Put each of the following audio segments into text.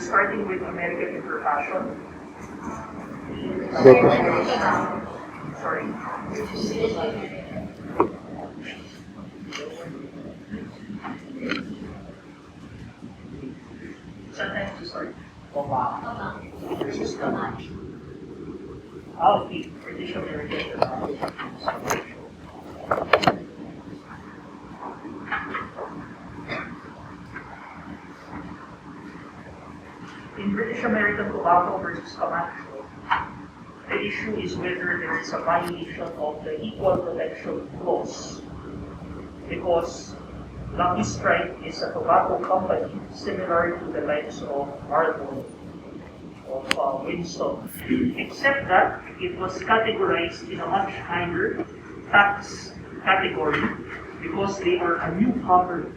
starting with American interpassion. Sorry. Sometimes to start. Versus Comanche. Okay, British American in British American tobacco versus Comanche, the issue is whether there is a violation of the Equal Protection Clause, because Lucky Strike is a tobacco company similar to the likes of Marlboro, of Winston, except that it was categorized in a much higher tax category because they are a newcomer.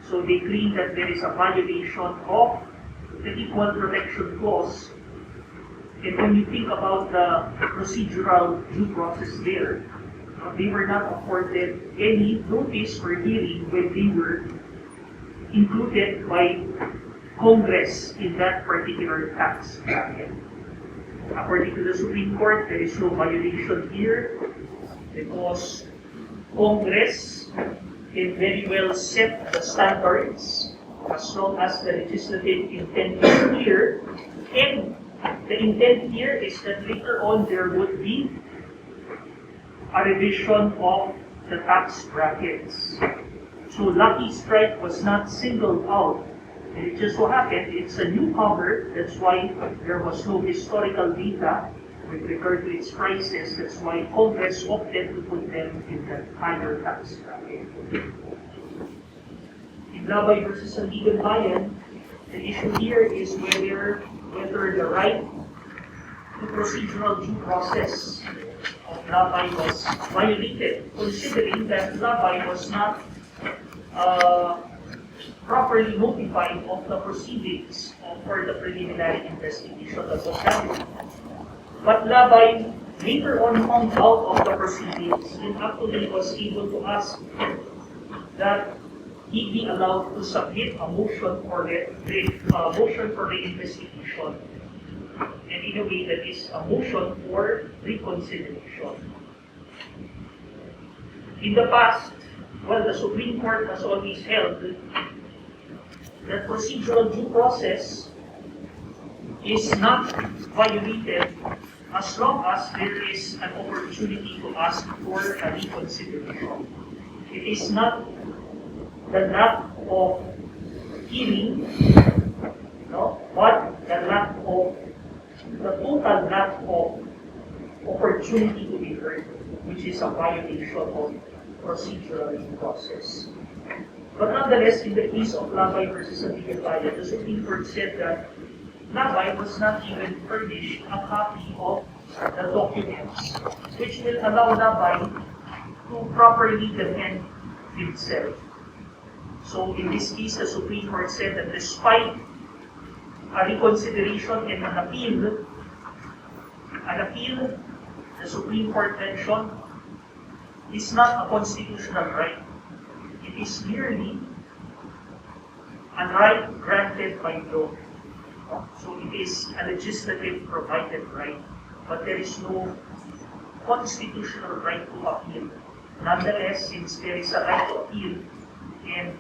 So they claim that there is a violation of the Equal Protection Clause. And when you think about the procedural due process there, they were not afforded any notice or hearing when they were included by Congress in that particular tax bracket. According to the Supreme Court, there is no violation here because Congress can very well set the standards as long as the legislative intent is clear. And the intent here is that later on there would be a revision of the tax brackets. So Lucky Strike was not singled out. And it just so happened it's a newcomer. That's why there was no historical data with regard to its prices. That's why Congress opted to put them in the higher tax bracket. In Labay versus Sandigan Bayan, the issue here is whether the right to procedural due process of Labay was violated, considering that Labay was not properly notified of the proceedings for the preliminary investigation that was happening. But Labay later on found out of the proceedings and actually was able to ask that he be allowed to submit a motion for the investigation. And in a way that is a motion for reconsideration. In the past, the Supreme Court has always held that procedural due process is not violated as long as there is an opportunity to ask for a reconsideration. It is not the lack of hearing, but the total lack of opportunity to be heard, which is a violation of procedural due process. But nonetheless, in the case of Labay versus Sandigan Bayan, the Supreme Court said that Labay was not even furnished a copy of the documents, which will allow Labay to properly defend himself. So in this case, the Supreme Court said that despite a reconsideration and an appeal, the Supreme Court mentioned, is not a constitutional right. It is merely a right granted by law. So it is a legislative provided right, but there is no constitutional right to appeal. Nonetheless, since there is a right to appeal, and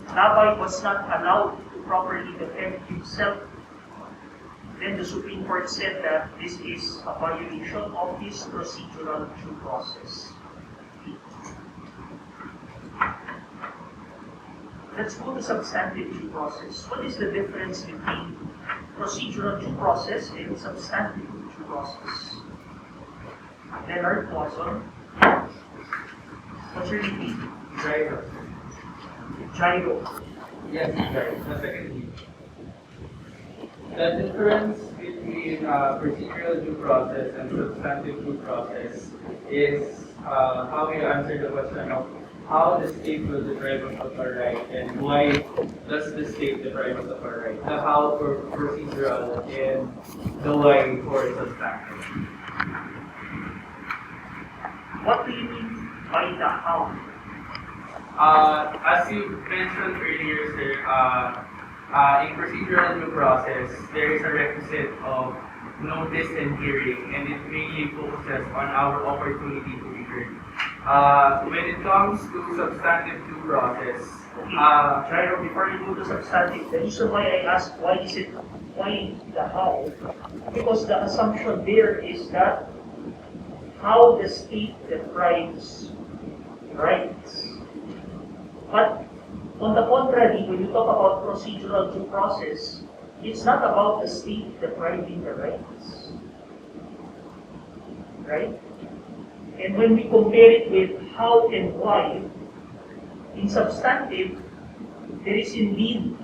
Labay was not allowed to properly defend himself, then the Supreme Court said that this is a violation of his procedural due process. Let's go to substantive due process. What is the difference between procedural due process and substantive due process? Leonard Cruzan, what's your name? Gyro. Yes, gyro. The second. The difference between procedural due process and substantive due process is how you answer the question of how the state will deprive us of our right and why does the state deprive us of our right. The how for procedural and the why for substantive. What do you mean by the how? As you mentioned earlier, sir, in procedural due process, there is a requisite of notice and hearing, and it mainly focuses on our opportunity to be heard. When it comes to substantive due process, Gyro, before you go to substantive, the reason why I asked why the how, because the assumption there is that how the state deprives rights. But on the contrary, when you talk about procedural due process, it's not about the state depriving the rights. Right? And when we compare it with how and why, in substantive, there is indeed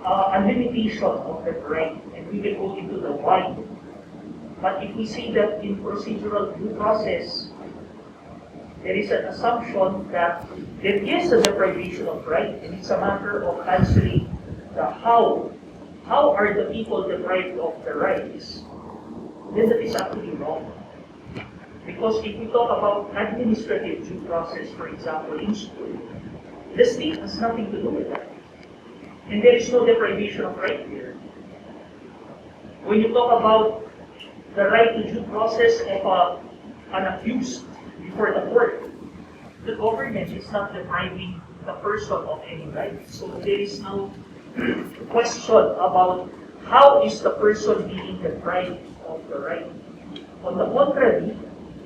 a limitation of that right, and we will go into the why. But if we say that in procedural due process, there is an assumption that there is a deprivation of right, and it's a matter of answering the how. How are the people deprived of the rights? Then that is actually wrong. Because if we talk about administrative due process, for example, in school, the state has nothing to do with that. And there is no deprivation of right there. When you talk about the right to due process of an accused before the court, the government is not depriving the person of any right. So there is no question about how is the person being deprived of the right. On the contrary,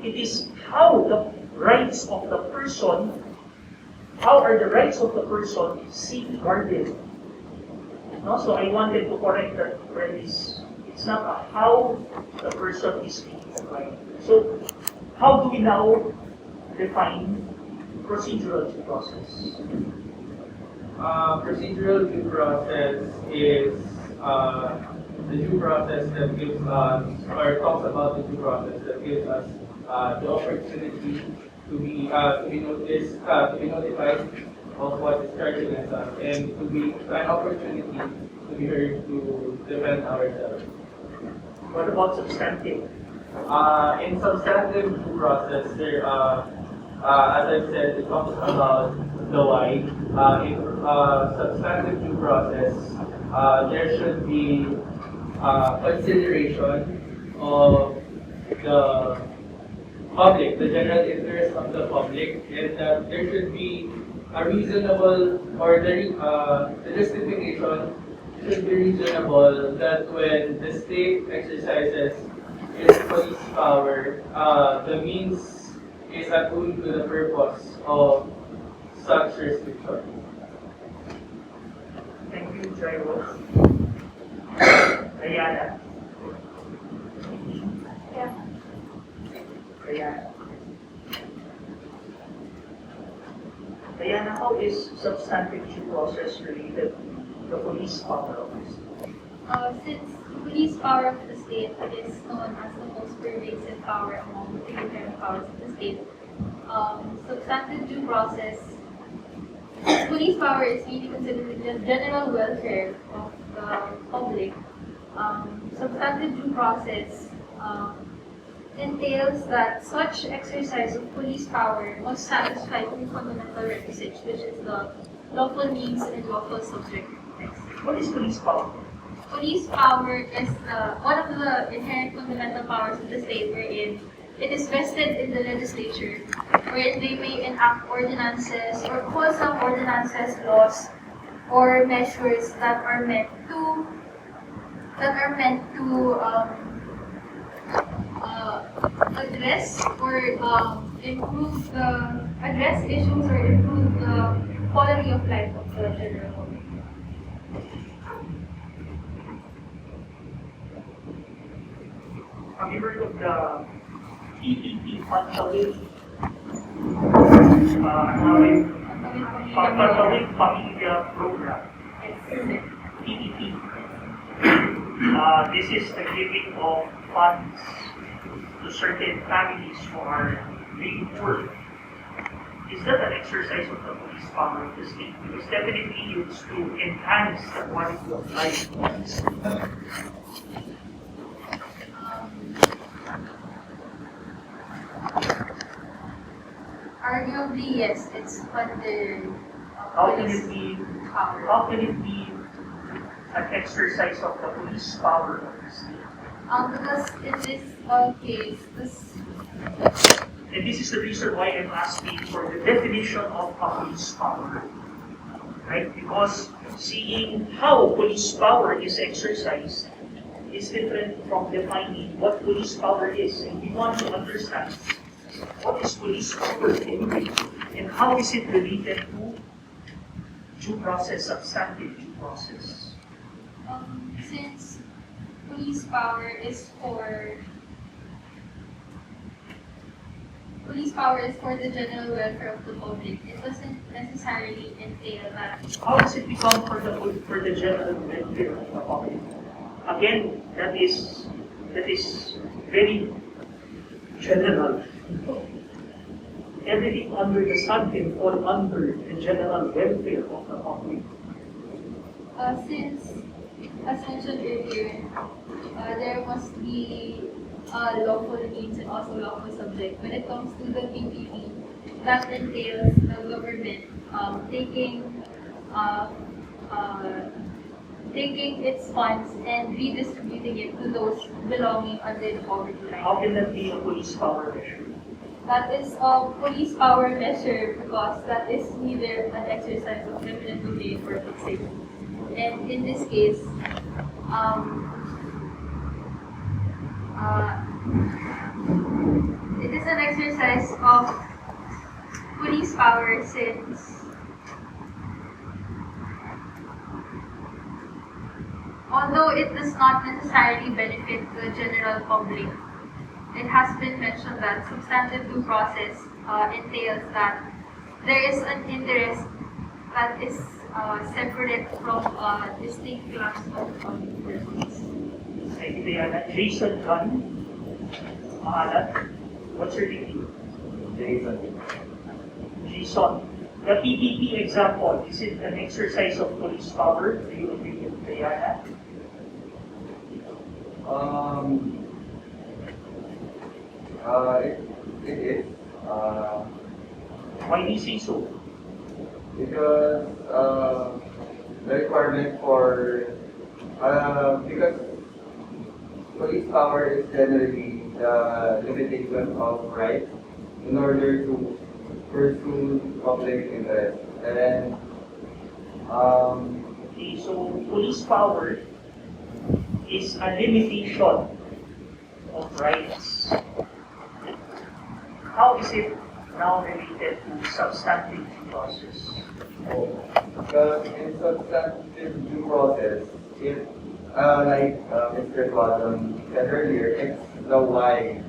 it is how the rights of the person, how are the rights of the person safeguarded. No? So I wanted to correct that premise. It's not a how the person is being deprived. So how do we now define procedural due process? Procedural due process is the due process that gives us, or talks about the due process that gives us the opportunity to be noticed, to be notified of what is charged against us, and to be an opportunity to be heard to defend ourselves. What about substantive? In substantive due process, there, as I've said, it talks about the why. In substantive due process, there should be consideration of the public, the general interest of the public, and there should be a reasonable, or the justification should be reasonable that when the state exercises its police power, the means is attuned to the purpose of such restriction. Thank you, Jairo. Diana. Yeah. Diana. Diana, how is substantive due process related to the police power of the state? Since the police power of the state is known as the most pervasive power among the inherent powers of the state, substantive due process, since police power is really considered the general welfare of the public, substantive due process entails that such exercise of police power must satisfy two fundamental requisites, which is the lawful means and lawful subject. What is police power? Police power is one of the inherent fundamental powers of the state, wherein it is vested in the legislature, wherein they may enact ordinances or wholesome ordinances, laws, or measures that are meant to address or address issues or improve the quality of life of the general public. Have you heard of the PPP Pantawid? Pantawid Pamilya Program. PPP. This is the giving of funds to certain families who are really poor. Is that an exercise of the police power of the state? It was definitely used to enhance the quality of life of the state. Arguably, yes, it's under How can it be power. How can it be an exercise of the police power of the state? Because in this case, this And this is the reason why I'm asking for the definition of a police power. Right? Because seeing how police power is exercised is different from defining what police power is. And we want to understand what is police power anyway, and how is it related to due process, substantive due process. since police power is for the general welfare of the public, it doesn't necessarily entail that. How does it become for the general welfare of the public? Again, that is very general. Everything under the sun can fall under the general welfare of the public. Since, as mentioned earlier, there must be lawful means and also lawful subject. When it comes to the PPP, that entails the government taking its funds and redistributing it to those belonging under the poverty line. How can that be a police power measure? That is a police power measure because that is neither an exercise of eminent domain or fixation. And in this case, it is an exercise of police power since although it does not necessarily benefit the general public, it has been mentioned that substantive due process entails that there is an interest that is separate from a distinct class of persons. Thank you, Diana. Jason Gunn. Mahalat. What's your name? Jason. Jason. The PPP example, is it an exercise of police power? Do you agree with Diana? It is. Why do you say so? Because the requirement for because police power is generally the limitation of rights in order to pursue public interest. And then Okay, so police power is a limitation of rights. How is it now related to substantive due process? because in substantive due process, if like Mr. Cruzan said earlier, X, the Y,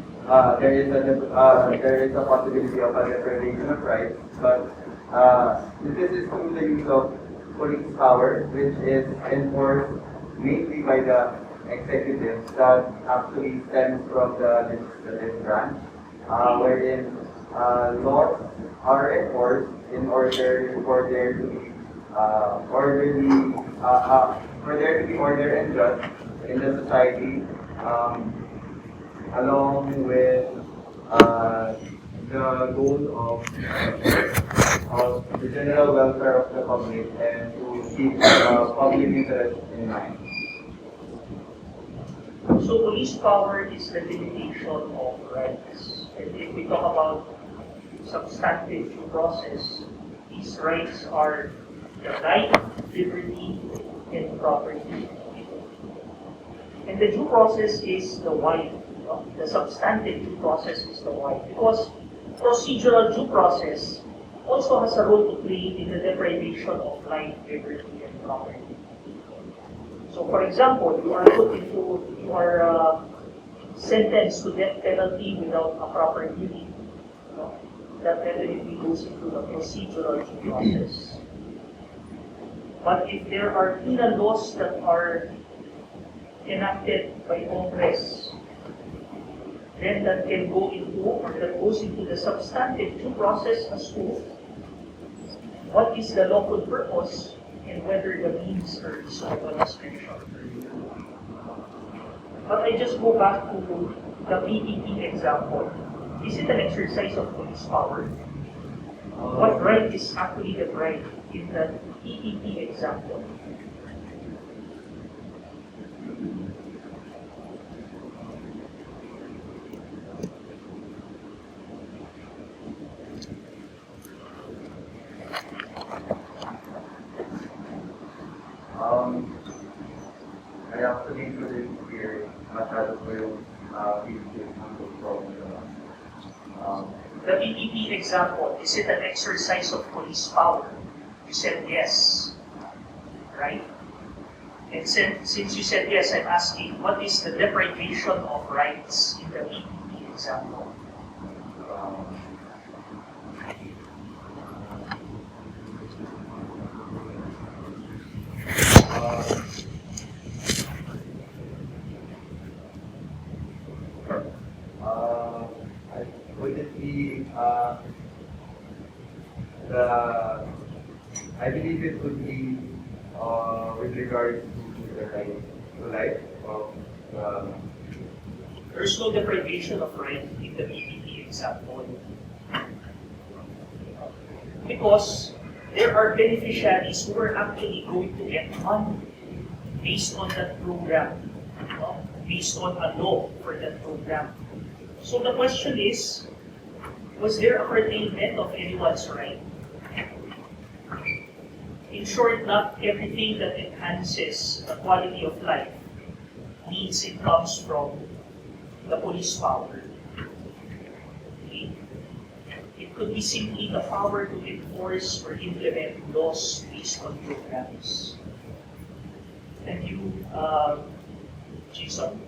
there is a possibility of a deprivation of rights, but this is through the use of police power, which is enforced mainly by the executive that actually stems from the legislative branch, wherein laws are enforced in order for there to be order and just in the society, along with the goal of the general welfare of the public and to keep public interest in mind. So police power is the limitation of rights. And if we talk about substantive due process, these rights are the right, liberty, and property. And the due process is the why. The substantive due process is the why. Because procedural due process also has a role to play in the deprivation of life, liberty, and property. So for example, you are sentenced to death penalty without a proper hearing. That definitely goes into the procedural due process. But if there are penal laws that are enacted by Congress, then that can go into, or that goes into the substantive due process as to what is the lawful purpose and whether the means are reasonable as mentioned earlier. But I just go back to the PPP example. Is it an exercise of police power? What right is actually the right in that EPP example. I actually included here masyado ko yung PPP from The EPP example, is it an exercise of police power? You said yes, right? And since you said yes, I'm asking, what is the deprivation of rights in the EPP example? Would it be I believe it would be with regard to the right to life of There's no deprivation of right in the EPP example. Because there are beneficiaries who are actually going to get money based on that program, no? Based on a law for that program. So the question is, was there a curtailment of anyone's right? In short, not everything that enhances the quality of life means it comes from the police power. Okay? It could be simply the power to enforce or implement laws based on programs. And you, Jason?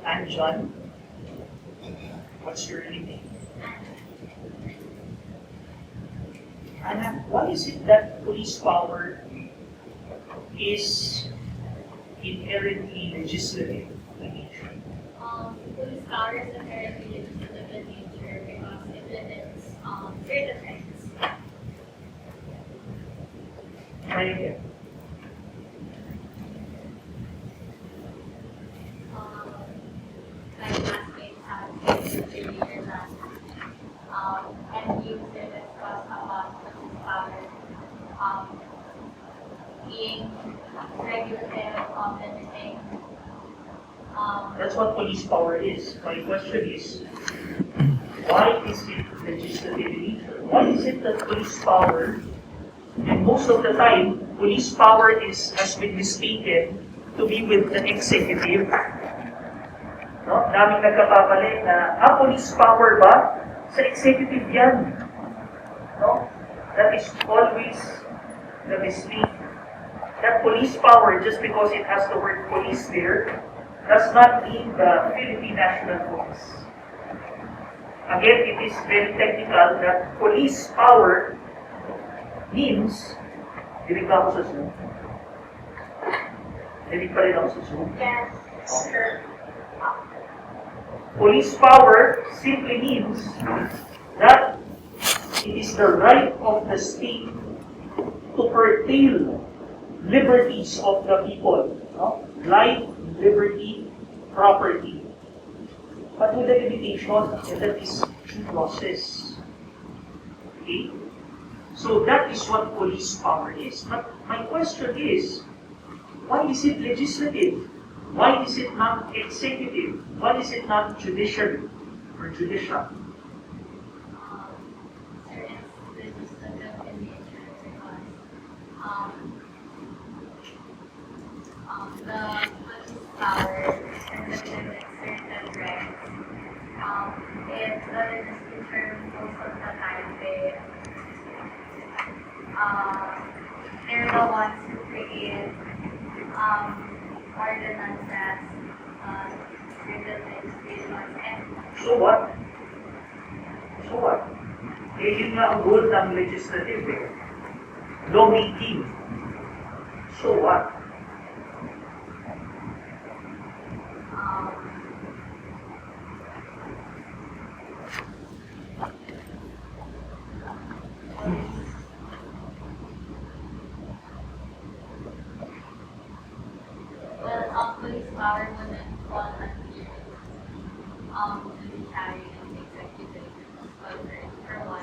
And John? What's your name? Anna, why is it that police power is inherently legislative in nature? Police power is inherently legislative in nature because it limits certain rights. Try again. My classmates have earlier that and use it discuss about police power being regulative of anything. That's what police power is. My question is, why is it legislative in nature? Why is it that police power, and most of the time, police power has been mistaken to be with the executive. No? Daming nagkapapali na, police power ba? Sa executive yan. No? That is always the mistake. That police power, just because it has the word police there, does not mean the Philippine National Police. Again, it is very technical that police power means, dinig ba ako sa Zoom? Dinig pa rin ako sa Zoom? Yes, sure. Police power simply means that it is the right of the state to curtail liberties of the people. No? Life, liberty, property. But with the limitation, and that is due process. Okay? So that is what police power is. But my question is, why is it legislative? Why is it not executive? Why is it not judicial or judicial? There is legislative in nature because the police power and the limit certain rights. If the legislature most of the time they're the ones who create ordinances, certain legislations, and So what? So what? Eh, yun nga ang goal ng legislative eh. Lawmaking. So what? police power wouldn't fall under judiciary and executive for one.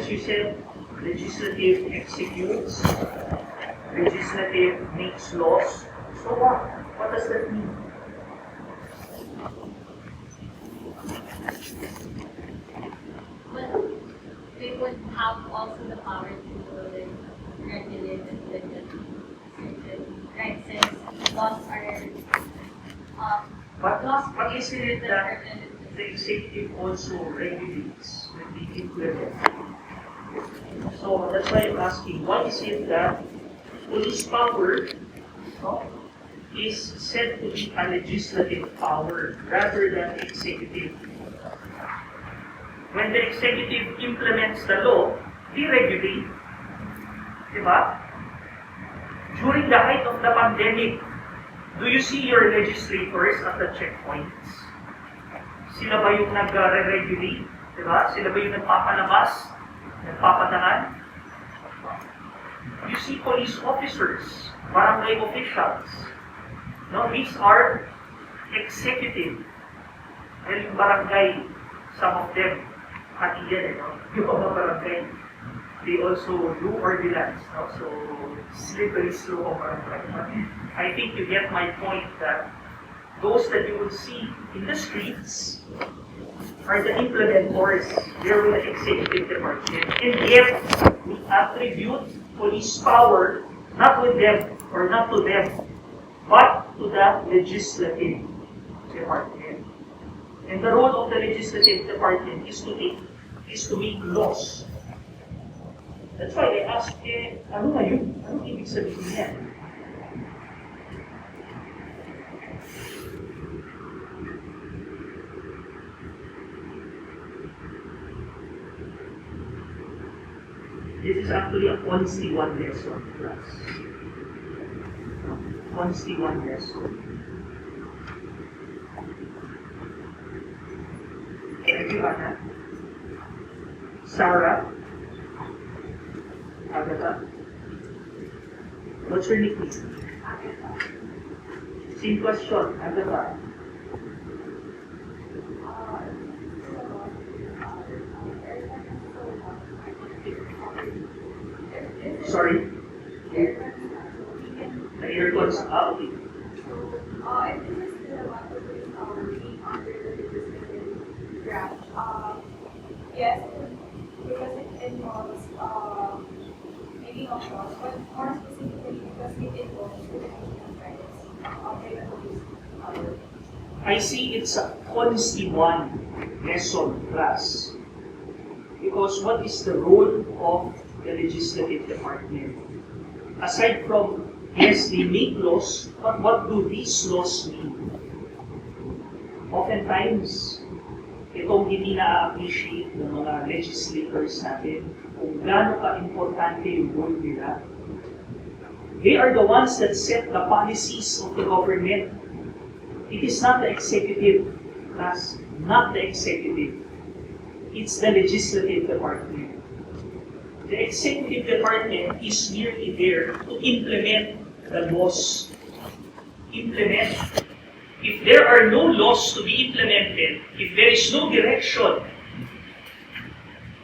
as you said, legislative executes, legislative makes laws. So what? What does that mean? Well, they would have also the power to regulate and limit certain rights since laws are But isn't it that the executive also regulates when they implement? So that's why I'm asking, why is it that police power, no, is said to be a legislative power rather than executive? When the executive implements the law, they regulate. Diba? During the height of the pandemic, do you see your legislators at the checkpoints? Sila ba yung nag-regulate? Diba? Sila ba yung nagpapalabas? Nagpapadaan? You see police officers, barangay officials. No, these are executive. Dahil yung barangay, some of them, hati yan, no? Yung mga barangay, they also do ordinance, no? So, slippery slope of barangay. I think you get my point that those that you will see in the streets are the implementors. They're with the executive department. And yet, we attribute police power not with them or not to them, but to the legislative department. And the role of the legislative department is to make laws. That's why I asked, ano na yun? Anong ibig sabihin yan? This is actually a Consti 1 lesson class. Consti 1 lesson. Thank you, Anna. Sarah. Agatha. What's your nickname? Same question, Agatha. Sorry? The aircons out. If this is the one that is being under the legislative branch, yes, because it involves making of laws, but more specifically because it involves limitation of rights of the police power. I see it's a Consti 1 lesson class. Because what is the role of the legislative department? Aside from, yes, they make laws, but what do these laws mean? Oftentimes, itong hindi na-appreciate ng mga legislators natin kung gaano ka-importante yung role nila. They are the ones that set the policies of the government. It is not the executive class, not the executive. It's the legislative department. The executive department is merely there to implement the laws. Implement. If there are no laws to be implemented, if there is no direction,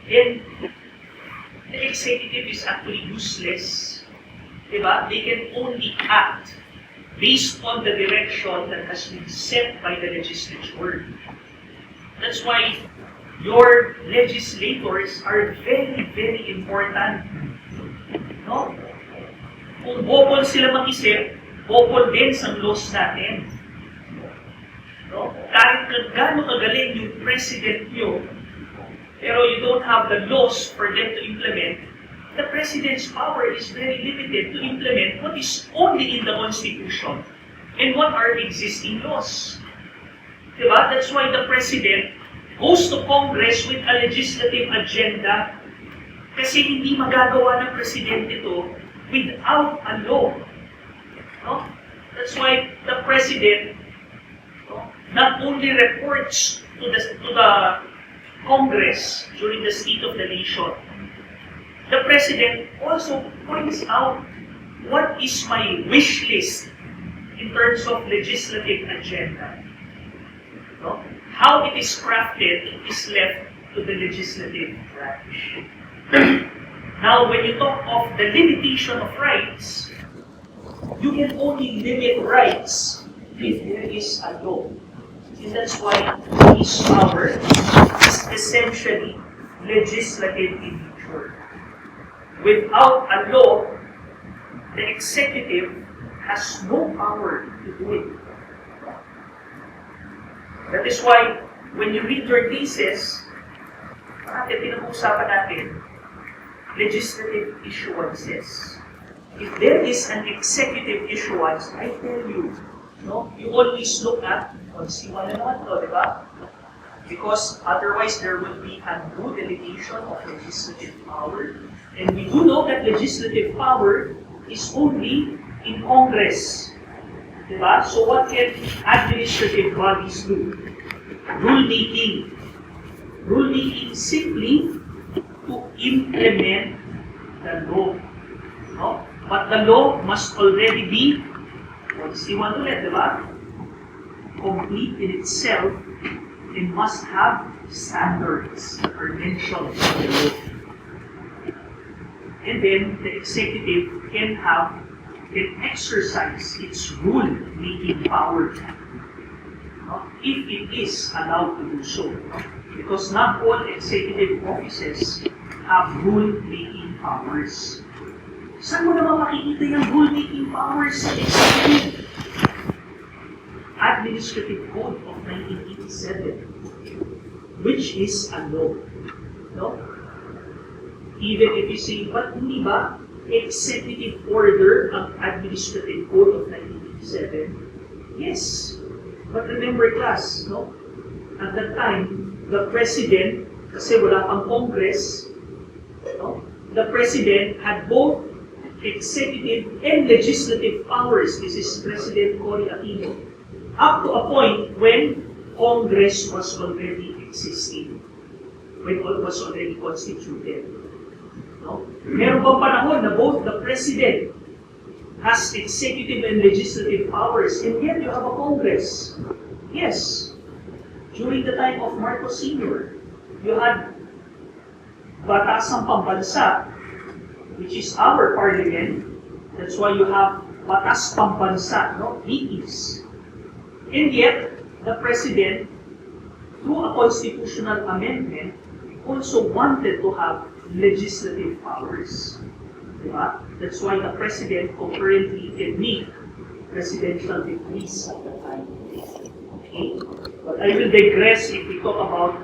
then the executive is actually useless. Diba? They can only act based on the direction that has been set by the legislature. That's why your legislators are very, very important. No? Kung bopol sila mag-isip, bopol din sa laws natin. No? Kahit gaano kagaling yung president nyo, pero you don't have the laws for them to implement, the president's power is very limited to implement what is only in the Constitution and what are existing laws. Diba? That's why the president goes to Congress with a legislative agenda kasi hindi magagawa ng presidente ito without a law. No? That's why the president not only reports to the Congress during the State of the Nation, the President also points out what is my wish list in terms of legislative agenda. No? How it is crafted is left to the legislative branch. Now, when you talk of the limitation of rights, you can only limit rights if there is a law. And that's why police power is essentially legislative in nature. Without a law, the executive has no power to do it. That is why, when you read your thesis, parang pinag-uusapan natin, legislative issuances. If there is an executive issuance, I tell you, no, you always look at Consti 1 and 1, di ba? Because otherwise there will be a new delegation of legislative power. And we do know that legislative power is only in Congress. Di ba? So what can administrative bodies do? Rulemaking. Rulemaking simply to implement the law. No? But the law must already be, Consti 1 ulit, di ba? Complete in itself and must have standards or mentioned in the law. And then the executive can exercise its rule-making power, no? If it is allowed to do so. Because not all executive offices have rule-making powers. Saan mo naman makikita yung rule-making powers sa executive? Administrative Code of 1987, which is a law. No? Even if you say, but hindi ba executive order ang Administrative Code of 1987? Yes. But remember class, no? At that time, the President, kasi wala pang Congress, no? The President had both executive and legislative powers. This is President Cory Aquino. Up to a point when Congress was already existing, when it was already constituted. No? Meron bang panahon na both the President has executive and legislative powers, and yet you have a Congress? Yes. During the time of Marcos Sr., you had Batasang Pambansa, which is our parliament. That's why you have Batas Pambansa, no? BTs. And yet, the President, through a constitutional amendment, also wanted to have legislative powers. Diba? That's why the President concurrently can make presidential decrees at the time. Okay? But I will digress if we talk about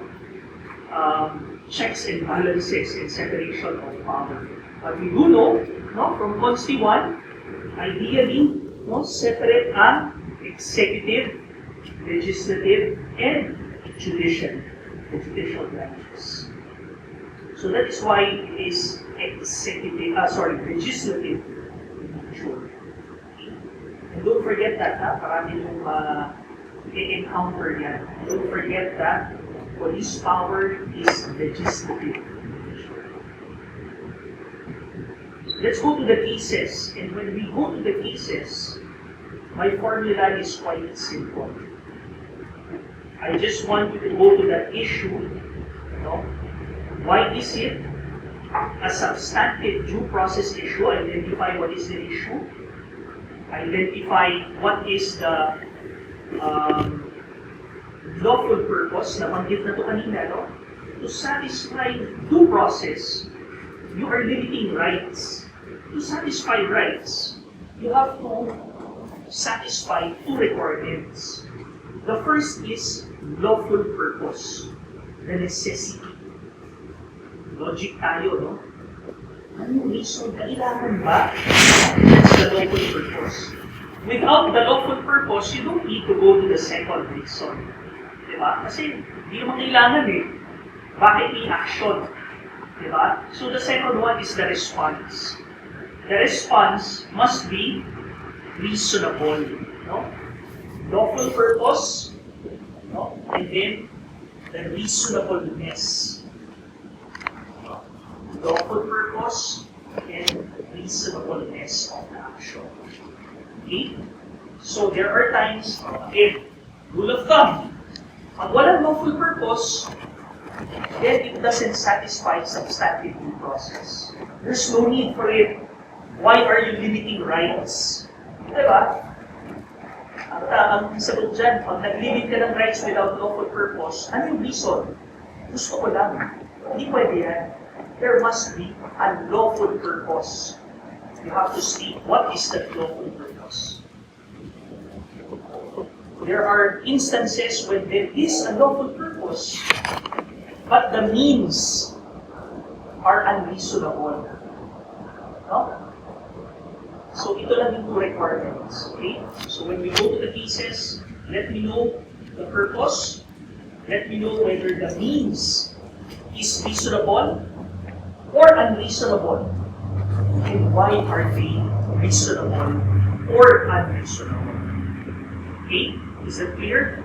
checks and balances and separation of power. But we do know, no, from Consti 1, ideally, no, separate ang executive, legislative, and judicial, the judicial branches. So that is why it is legislative. Sure. And don't forget that, parang yung encounter yan. Don't forget that police power is legislative. Let's go to the cases. And when we go to the cases, my formula is quite simple. I just want you to go to that issue. No? Why is it a substantive due process issue? Identify what is the issue. Identify what is the lawful purpose. Nabanggit na ito kanina, no? To satisfy due process, you are limiting rights. To satisfy rights, you have to satisfy two requirements. The first is lawful purpose, the necessity. Logic tayo, no? Anong reason? Kailangan ba? That's the lawful purpose. Without the lawful purpose, you don't need to go to the second reason. Diba? Kasi hindi naman kailangan eh. Bakit i-action? Diba? So the second one is the response. The response must be reasonable. No? Lawful purpose, no? And then the reasonableness. Lawful purpose and reasonableness of the action. Okay? So there are times, again, rule of thumb. Pag walang lawful purpose, then it doesn't satisfy substantive due process. There's no need for it. Why are you limiting rights? Diba? Ang sagot dyan, pag nag-limit ka ng rights without lawful purpose, ano yung reason? Gusto ko lang. Hindi pwede yan. There must be a lawful purpose. You have to state what is that lawful purpose. There are instances when there is a lawful purpose, but the means are unreasonable. No? So ito lang yung two requirements. Okay? So when we go to the cases, let me know the purpose. Let me know whether the means is reasonable or unreasonable. And why are they reasonable or unreasonable? Okay? Is that clear?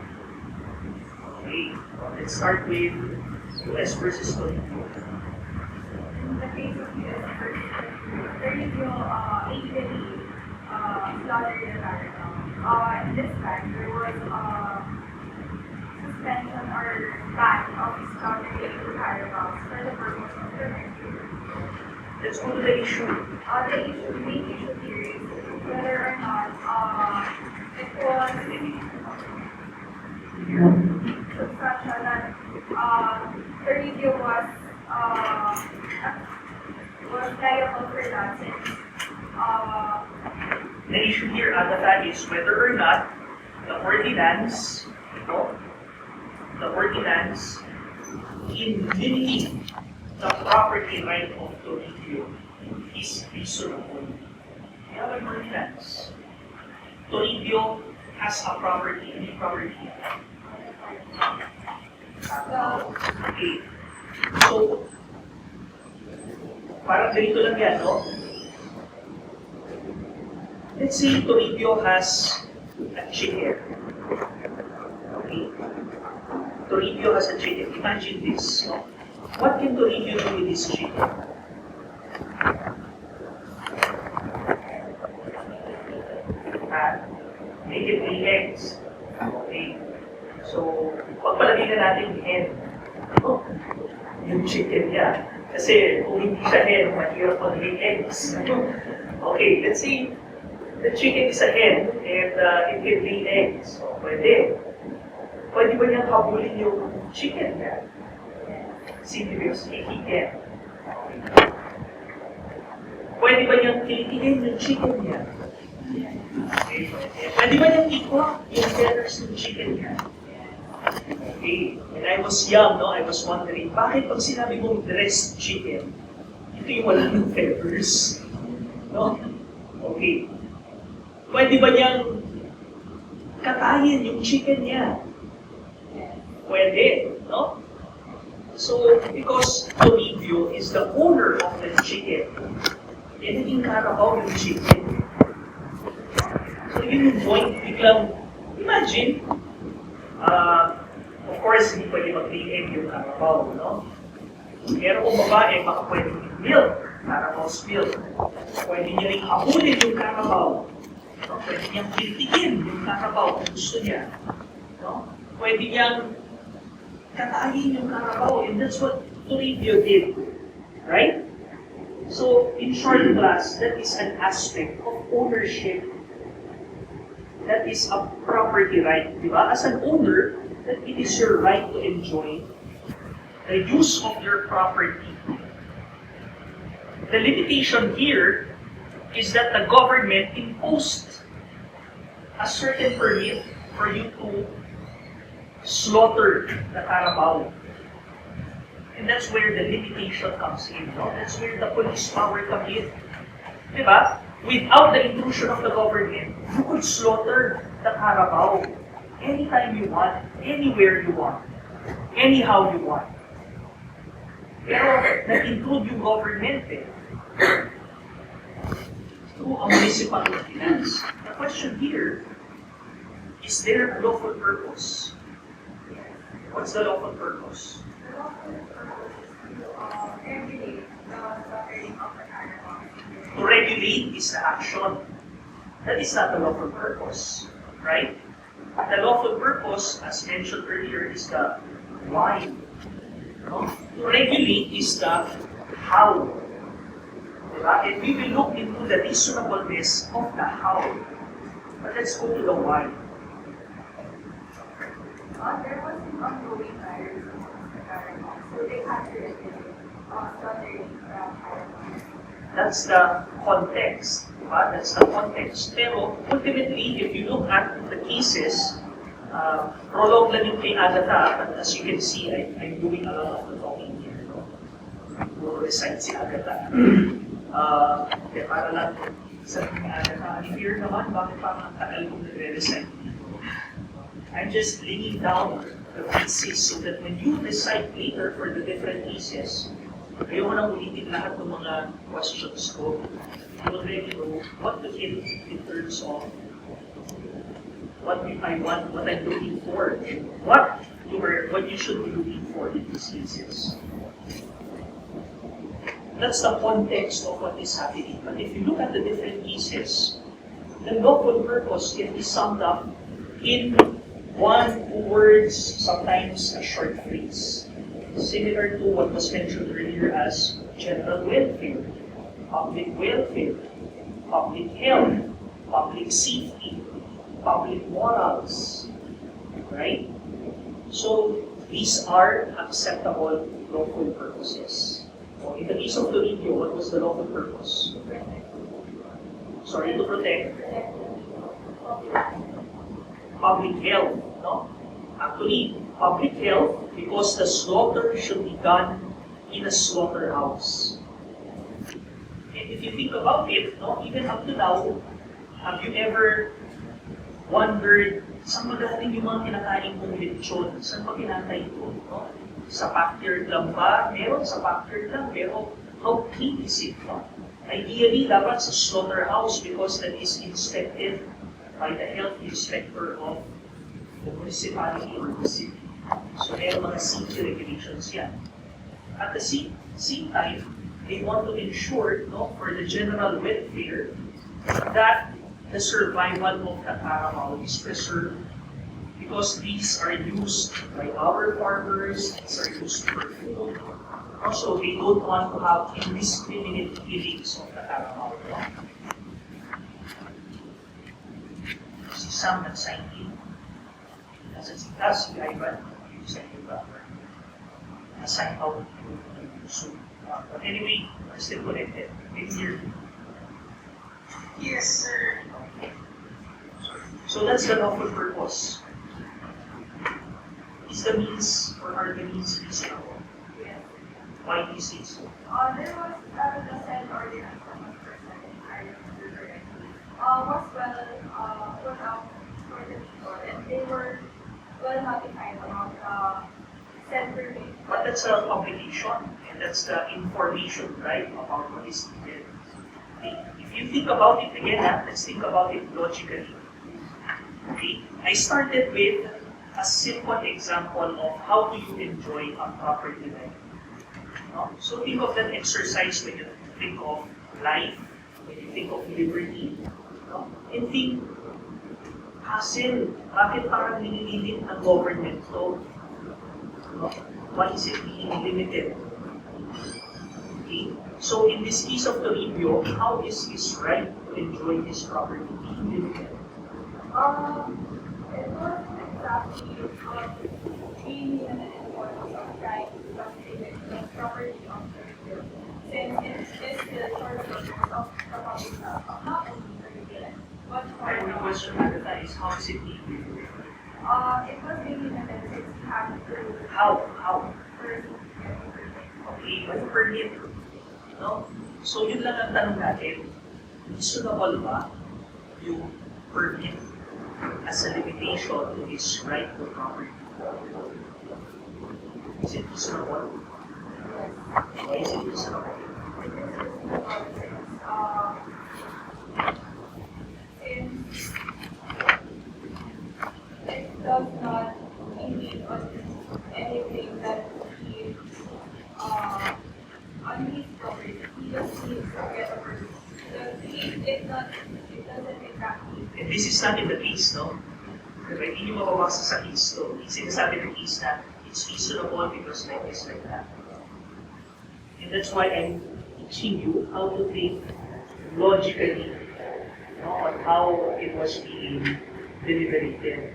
Okay. Let's start with US versus Tolentino. In the case of US versus Tolentino, illegally slaughtered the paragraph. This time, there was suspension or ban of slaughtering the paragraphs for the purpose of prevention. Let's go to the issue. The main issue here is whether or not it was such that the review was liable for that since The issue here, Agatha, is whether or not the ordinance, in limiting the property right of Toribio is reasonable. We have an ordinance. Toribio has a property. Any property? Okay. So, parang ganito lang yan, no? Let's say Toribio has a chicken. Okay. Toribio has a chicken. Imagine this, no? What can Toribio do with this chicken? Make it lay eggs. Okay. So, pagpalagay na natin hen. Yung chicken niya. Kasi kung hindi siya hen, mahirap mag-lay eggs. Okay, let's say the chicken is a hen and it can lay eggs. So, pwede. Pwede ba niyang habulin yung chicken niya? Serious, he can. Pwede ba niyang kilitigin yung chicken niya? Okay. Pwede ba niyang ikwa yung feathers ng chicken niya? Okay. When I was young, no, I was wondering, bakit pag sinabi mong dressed chicken, ito yung wala ng feathers? No? Okay. Pwede ba niyang katayin yung chicken niya? Pwede, no? So, because Toribio is the owner of the chicken, naging karabaw yung chicken. So, yun yung point, biglang, imagine, of course, hindi pwede mag-lay egg yung karabaw, no? Pero kung babae, baka pwede milk, carabaw's milk. Pwede niya rin habulin yung karabaw. No? Pwede niyang kritigin yung karabaw kung gusto niya. No? Pwede niyang katayin yung karabaw, and that's what Toribio did. Right? So, in short class, that is an aspect of ownership. That is a property right. Diba? As an owner, that it is your right to enjoy the use of your property. The limitation here is that the government imposed a certain permit for you to slaughter the carabao. And that's where the limitation comes in. No? That's where the police power comes in. Diba? Without the intrusion of the government, you could slaughter the carabao anytime you want, anywhere you want, anyhow you want. Pero nag-include yung government through a municipal ordinance. The question here, is there a lawful purpose? What's the lawful purpose? the lawful purpose is to regulate the slaughtering of the carabao. To regulate is the action. That is not the lawful purpose, right? The lawful purpose, as mentioned earlier, is the why. No? To regulate is the how. Diba? And we will look into the reasonableness of the how. But let's go to the why. There was an ongoing virus amongst the Caravan, so they had to regulate stuttering Caravan. That's the context. Diba? That's the context. Pero ultimately, if you look at the cases, prologue lang yung kay Agatha, but as you can see, I'm doing a lot of the talking here. No? Puro recite si Agatha. Kaya para lang sa kay Agatha, ang fear naman, bakit parang ang tagal kong nagre-recite dito? I'm just laying down the pieces so that when you recite later for the different pieces, ayaw mo nang ulitin lahat ng mga questions ko. You already know what to hit in terms of what I want, what I'm looking for, and what you should be looking for in these cases. That's the context of what is happening. But if you look at the different cases, the lawful purpose can be summed up in 1, 2 words, sometimes a short phrase. Similar to what was mentioned earlier as general welfare, public health, public safety, public morals, right? So these are acceptable lawful purposes. So in the case of Toribio, what was the lawful purpose? Sorry, to protect public health, no? Actually, public health because the slaughter should be done in a slaughterhouse. And if you think about it, no, even up to now, have you ever wondered, saan magaling yung mga kinakain mong lechon? Saan ba kinakain ito? No? Sa backyard lang ba? Meron sa backyard lang, pero how clean is it? No? Ideally, dapat sa slaughterhouse because that is inspected by the health inspector of the municipality or the city. So meron mga safety regulations yan. At the same time, they want to ensure, no, for the general welfare that the survival of the Carabao is preserved because these are used by our farmers, these are used for food. Also, they don't want to have indiscriminate killings of the Carabao. Si Sam nag-sign in. Si Ivan, yung sign in ba? Na-sign out soon. But anyway, we're still connected. In here. Yes, sir. So that's the lawful purpose. Is the means or are the means reasonable? Yes. Why do you say so? There was the said ordinance from the person, I remember correctly, was well put out for the people, and they were well notified about said permit. But that's a publication, and that's the information, right, about what is needed. If you think about it again, let's think about it logically. Okay, I started with a simple example of how do you enjoy a property right. No? So think of that exercise when you think of life, when you think of liberty, no? And think, hassle, bakit parang nililimit ng government to? No? Why is it being limited? Okay? So in this case of Toribio, how is his right to enjoy his property being limited? It wasn't exactly being an importance of right because it was property of the people. Since it is the short purpose of the public health, not only for the village, but for My question, Agatha, is how is it being limited? it was being limited since we had to How? first get a permit. Okay, by permit. No? So yun lang ang tanong natin, reasonable ba yung permit as a limitation to his right to property? Is it reasonable? Why is it reasonable? Since it does not impede on anything that he on his property. He just needs to get a permit. It doesn't exactly. And this is not in the case, no? Diba? Hindi nyo mababasa sa case to. Yung sinasabi ng case na it's it's reasonable because like this, like that. And that's why I'm teaching you how to think logically, on how it was being deliberated.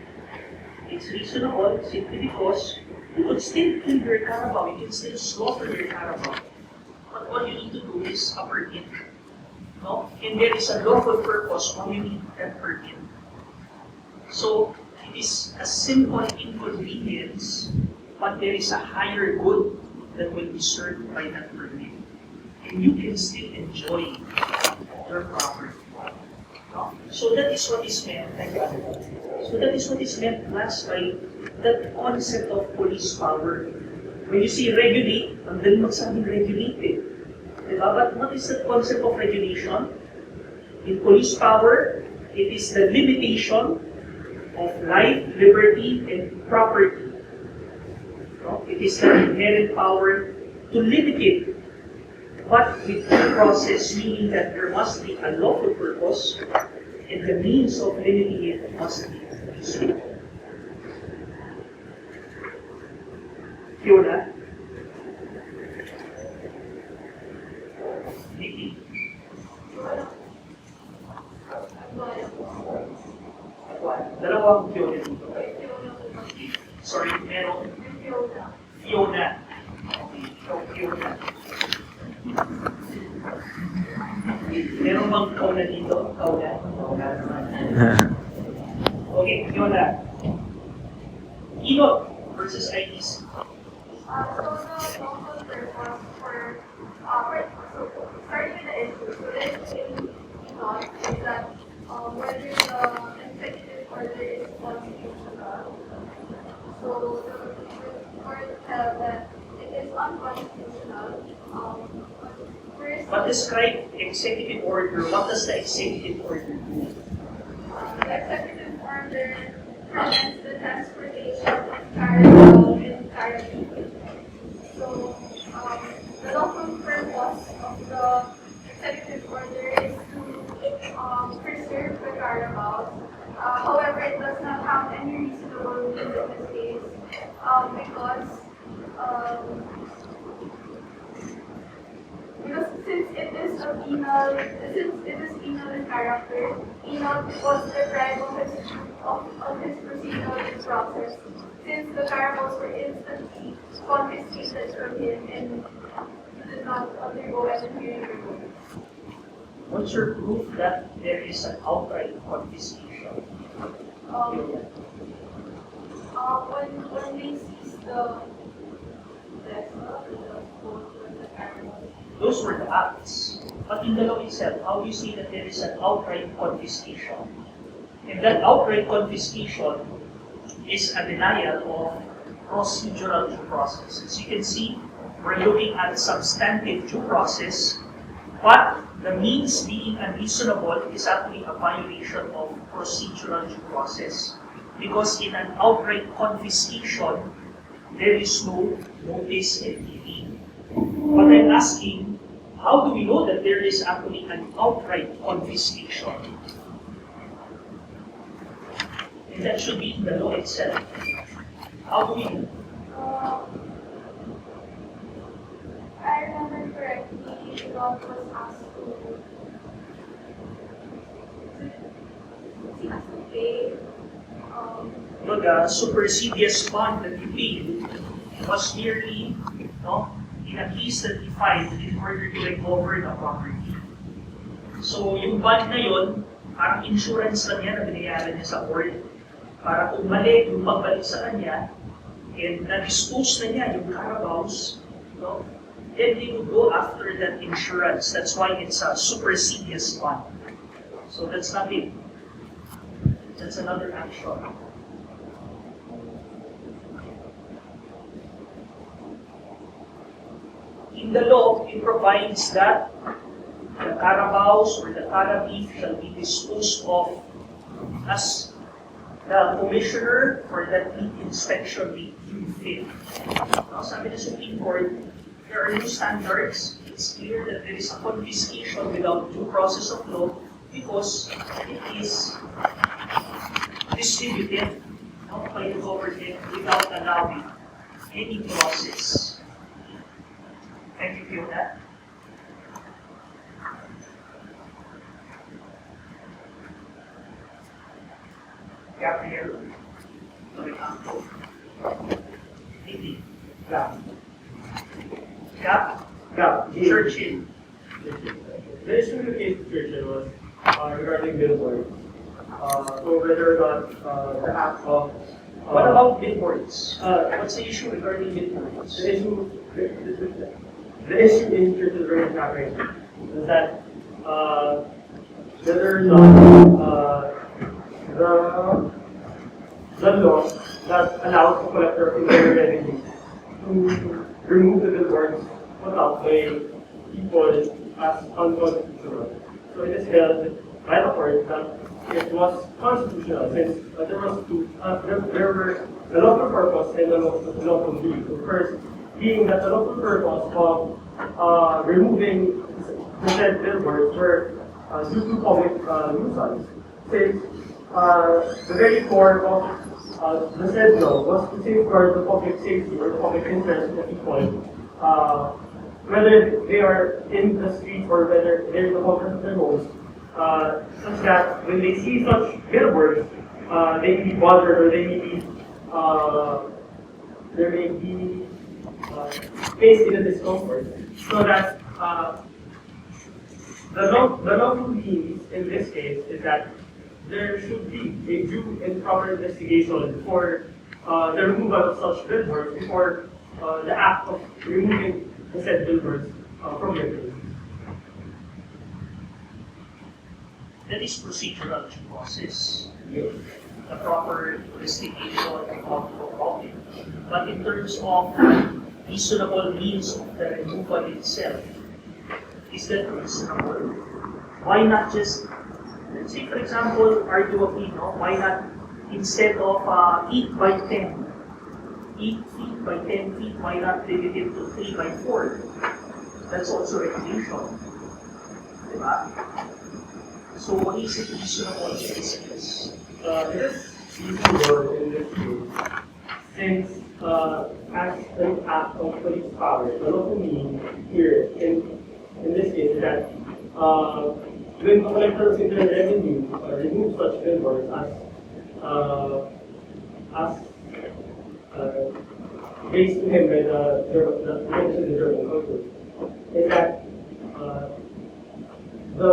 It's reasonable simply because you could still kill your carabao, you can still slaughter your carabao. But all you need to do is a permit. No? And there is a lawful purpose why you need that permit. So it is a simple inconvenience, but there is a higher good that will be served by that permit. And you can still enjoy your property. No? So that is what is meant. So that is what is meant last by that concept of police power. When you see regulate, ang dali magsabing regulate eh. Diba? But what is the concept of regulation? In police power, it is the limitation of life, liberty, and property. No? It is the inherent power to limit it. But with due process, meaning that there must be a lawful purpose, and the means of limiting it must be reasonable. Fiona? Nikki? Dalawang Fiona dito. Sorry, meron. Fiona. Okay, so Fiona. Meron bang kauna dito? Kauna? Kauna naman. Okay, Fiona. Inot versus IDs. So the lawful purpose for, so starting with the issue, so the issue in law is that whether the executive order is constitutional. So the court held that it is unconstitutional. First, But describe executive order. What does the executive order do? the executive order prevents the transportation of cargo and cargo. So, the lawful purpose of the executive order is to preserve the carabaos. However, it does not have any reasonable means in this case because since it is penal in character, Enoch was deprived of his procedural due process, since the carabaos were instantly confiscated from him and he did not undergo any hearing review. What's your proof that there is an outright confiscation? When they seize the vessel, the carabaos. Those were the acts. But in the law itself, how do you see that there is an outright confiscation? And that outright confiscation is a denial of procedural due process. As you can see, we're looking at substantive due process, but the means being unreasonable is actually a violation of procedural due process. Because in an outright confiscation, there is no notice and hearing. But I'm asking, how do we know that there is actually an outright confiscation? And that should be in the law itself. How do we know? I remember correctly, the law was asked to pay. No, the supersedious bond that you paid was merely, in a case that he filed in order to recover the property. So yung bond na yun, parang insurance lang yan na binayaran niya sa court para kung mali yung pagbalik sa kanya and na-dispose na niya yung carabaos, then they would go after that insurance. That's why it's a supersedious bond. So that's not it. That's another action. In the law, it provides that the carabaos or the cara beef shall be disposed of as the commissioner for that meat inspection may deem fit. Now, sabi ng Supreme Court, there are no standards. It's clear that there is a confiscation without due process of law because it is distributed by the government without allowing any process. Can you feel that? Gabriel, for example. Hindi. Yeah. Gap, Yeah. Churchill. The issue in the case of Churchill was regarding billboards. So whether or not the act of What about billboards? What's the issue regarding billboards? the issue in Churchill's version is that whether or not the law that allows the collector of interior revenue to remove the billboards put out by people as unconstitutional. So it is held by the court that it was constitutional since there were the lawful purpose and the lawful deed. The first being that the lawful purpose of removing the said billboards were due to public nuisance. Since the very core of the said law was to safeguard the public safety or the public interest of the people, whether they are in the street or whether they're in the comfort of their homes, such that when they see such billboards, they may be bothered or they may be faced in a discomfort. So that the lawful means in this case is that there should be a due and proper investigation for the removal of such billboards before the act of removing the said billboards from their place. That is procedural due process. The proper investigation of the problem. But in terms of reasonable means of the removal itself, is that reasonable? Why not just, let's say for example, arguably, no, why not instead of 8 by 10, 8 feet by 10 feet, why not limit it to 3 by 4? That's also regulation. Diba? So what is it reasonable in this case? It is reasonable in this case, since as an act of police power, the lawful meaning here in this case is that when the collector of internal revenue removes such billboards as raised to him by the German culture, is that the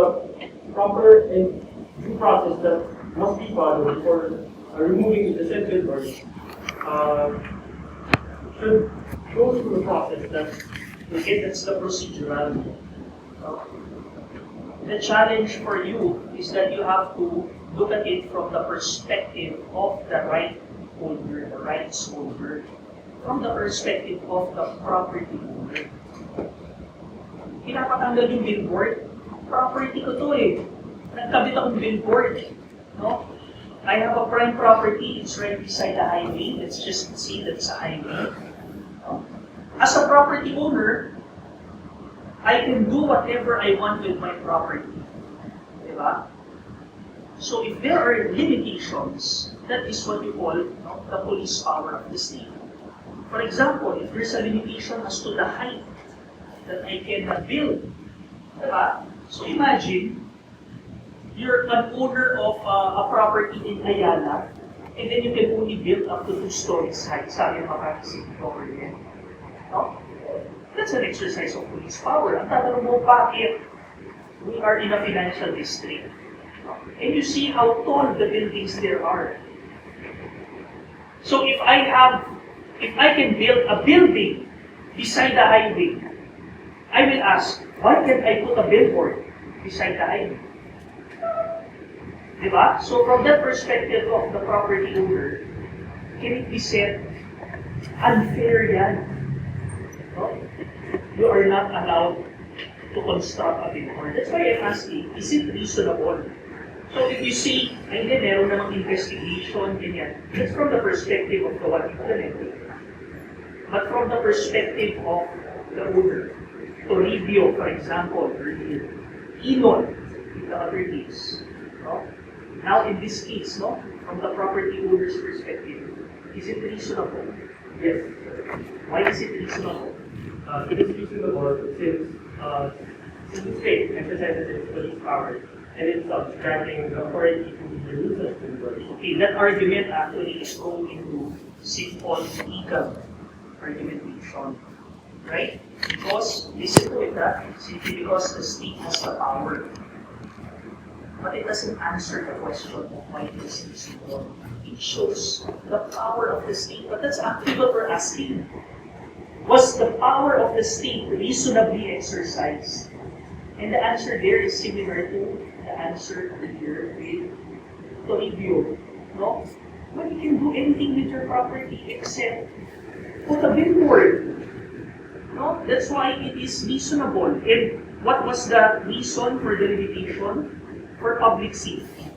proper and due process that must be followed for removing the said billboards should go through the process that Okay, that's the procedural. The challenge for you is that you have to look at it from the perspective of the right holder, the rights holder, from the perspective of the property owner. Pinapatanggal yung billboard, property ko to eh. Nagkabit akong billboard. No? I have a prime property, it's right beside the highway. Let's just see that's a highway. No? As a property owner, I can do whatever I want with my property. Diba? So if there are limitations, that is what you call, no, the police power of the state. For example, if there's a limitation as to the height that I cannot build, diba? So imagine, you're an owner of a property in Ayala, and then you can only build up to 2 stories height, sabi ng Makati City Government. No? That's an exercise of police power. Ang tatanong mo, bakit? We are in a financial district. And you see how tall the buildings there are. So if I can build a building beside the highway, I will ask, why can't I put a billboard beside the highway? Diba? So from that perspective of the property owner, can it be said, unfair yan? No? You are not allowed to construct a billboard. That's why I'm asking, is it reasonable? So if you see, ay hindi, meron namang investigation, ganyan. That's from the perspective of the one implementing. But from the perspective of the owner, Toribio, for example, earlier, Inon, in the other case. No? Now in this case, no, from the property owner's perspective, is it reasonable? Yes. Why is it reasonable? It is reasonable since the state emphasizes its police power and it's granting the authority to the users to the police. Okay, that argument actually is going into simple legal argumentation, right? Because, listen to it, simply because the state has the power. But it doesn't answer the question of why it is reasonable. It shows the power of the state, but that's actually what we're asking. Was the power of the state reasonably exercised? And the answer there is similar to the answer here with Toribio. No? Well, you can do anything with your property except put a billboard. No? That's why it is reasonable. And what was the reason for the limitation? For public safety.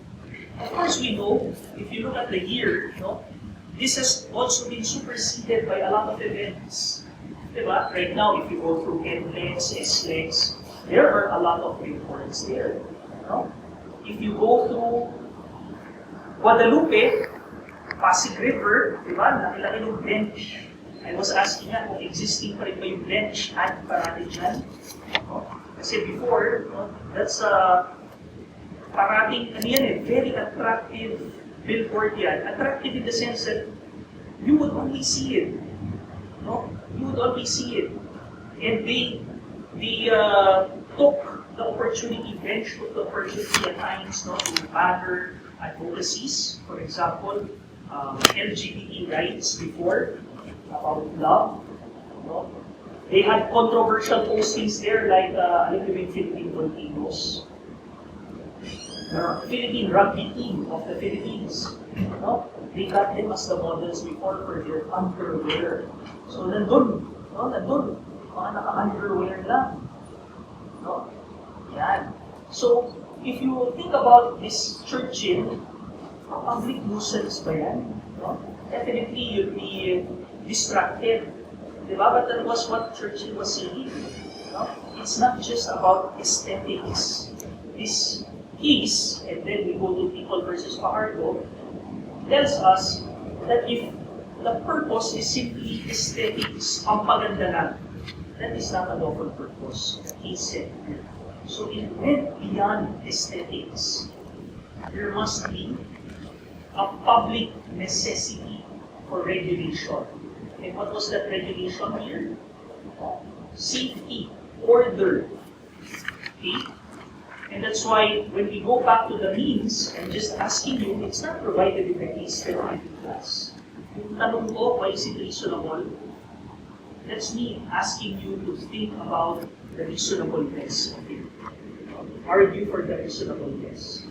Of course, we know, if you look at the year, no, this has also been superseded by a lot of events. Diba? Right now, if you go through NLEX, SLEX, there are a lot of billboards there. No? If you go through Guadalupe, Pasig River, diba? Nakilaki yung bench. I was asking nga kung existing pa rin ba yung bench at parati dyan. No? Kasi before, no, that's parating, ano yan eh, very attractive billboard yan. Attractive in the sense that you would only see it. No? You would only see it. And they took the opportunity, bench took the opportunity at times, no, to banner advocacies. For example, LGBT rights before, about love. No? They had controversial postings there like, alam niyo ba yung Philippine Volcanoes? Philippine rugby team of the Philippines. No? They got them as the models before for their underwear. So nandun, no? Nandun, mga naka-underwear lang. No? Yan. So, if you think about this Churchill, public nuisance ba yan? No? Definitely you'll be distracted. Diba? But that was what Churchill was saying. No? It's not just about aesthetics. This piece, and then we go to People versus Fajardo, tells us that if the purpose is simply aesthetics, ang maganda lang, that is not a lawful purpose, he said. So it went beyond aesthetics. There must be a public necessity for regulation. And what was that regulation here? Safety, order. Okay? And that's why when we go back to the means, I'm just asking you, it's not provided in the case study class. Yung tanong ko, why is it reasonable? That's me asking you to think about the reasonableness of it. Argue for the reasonableness.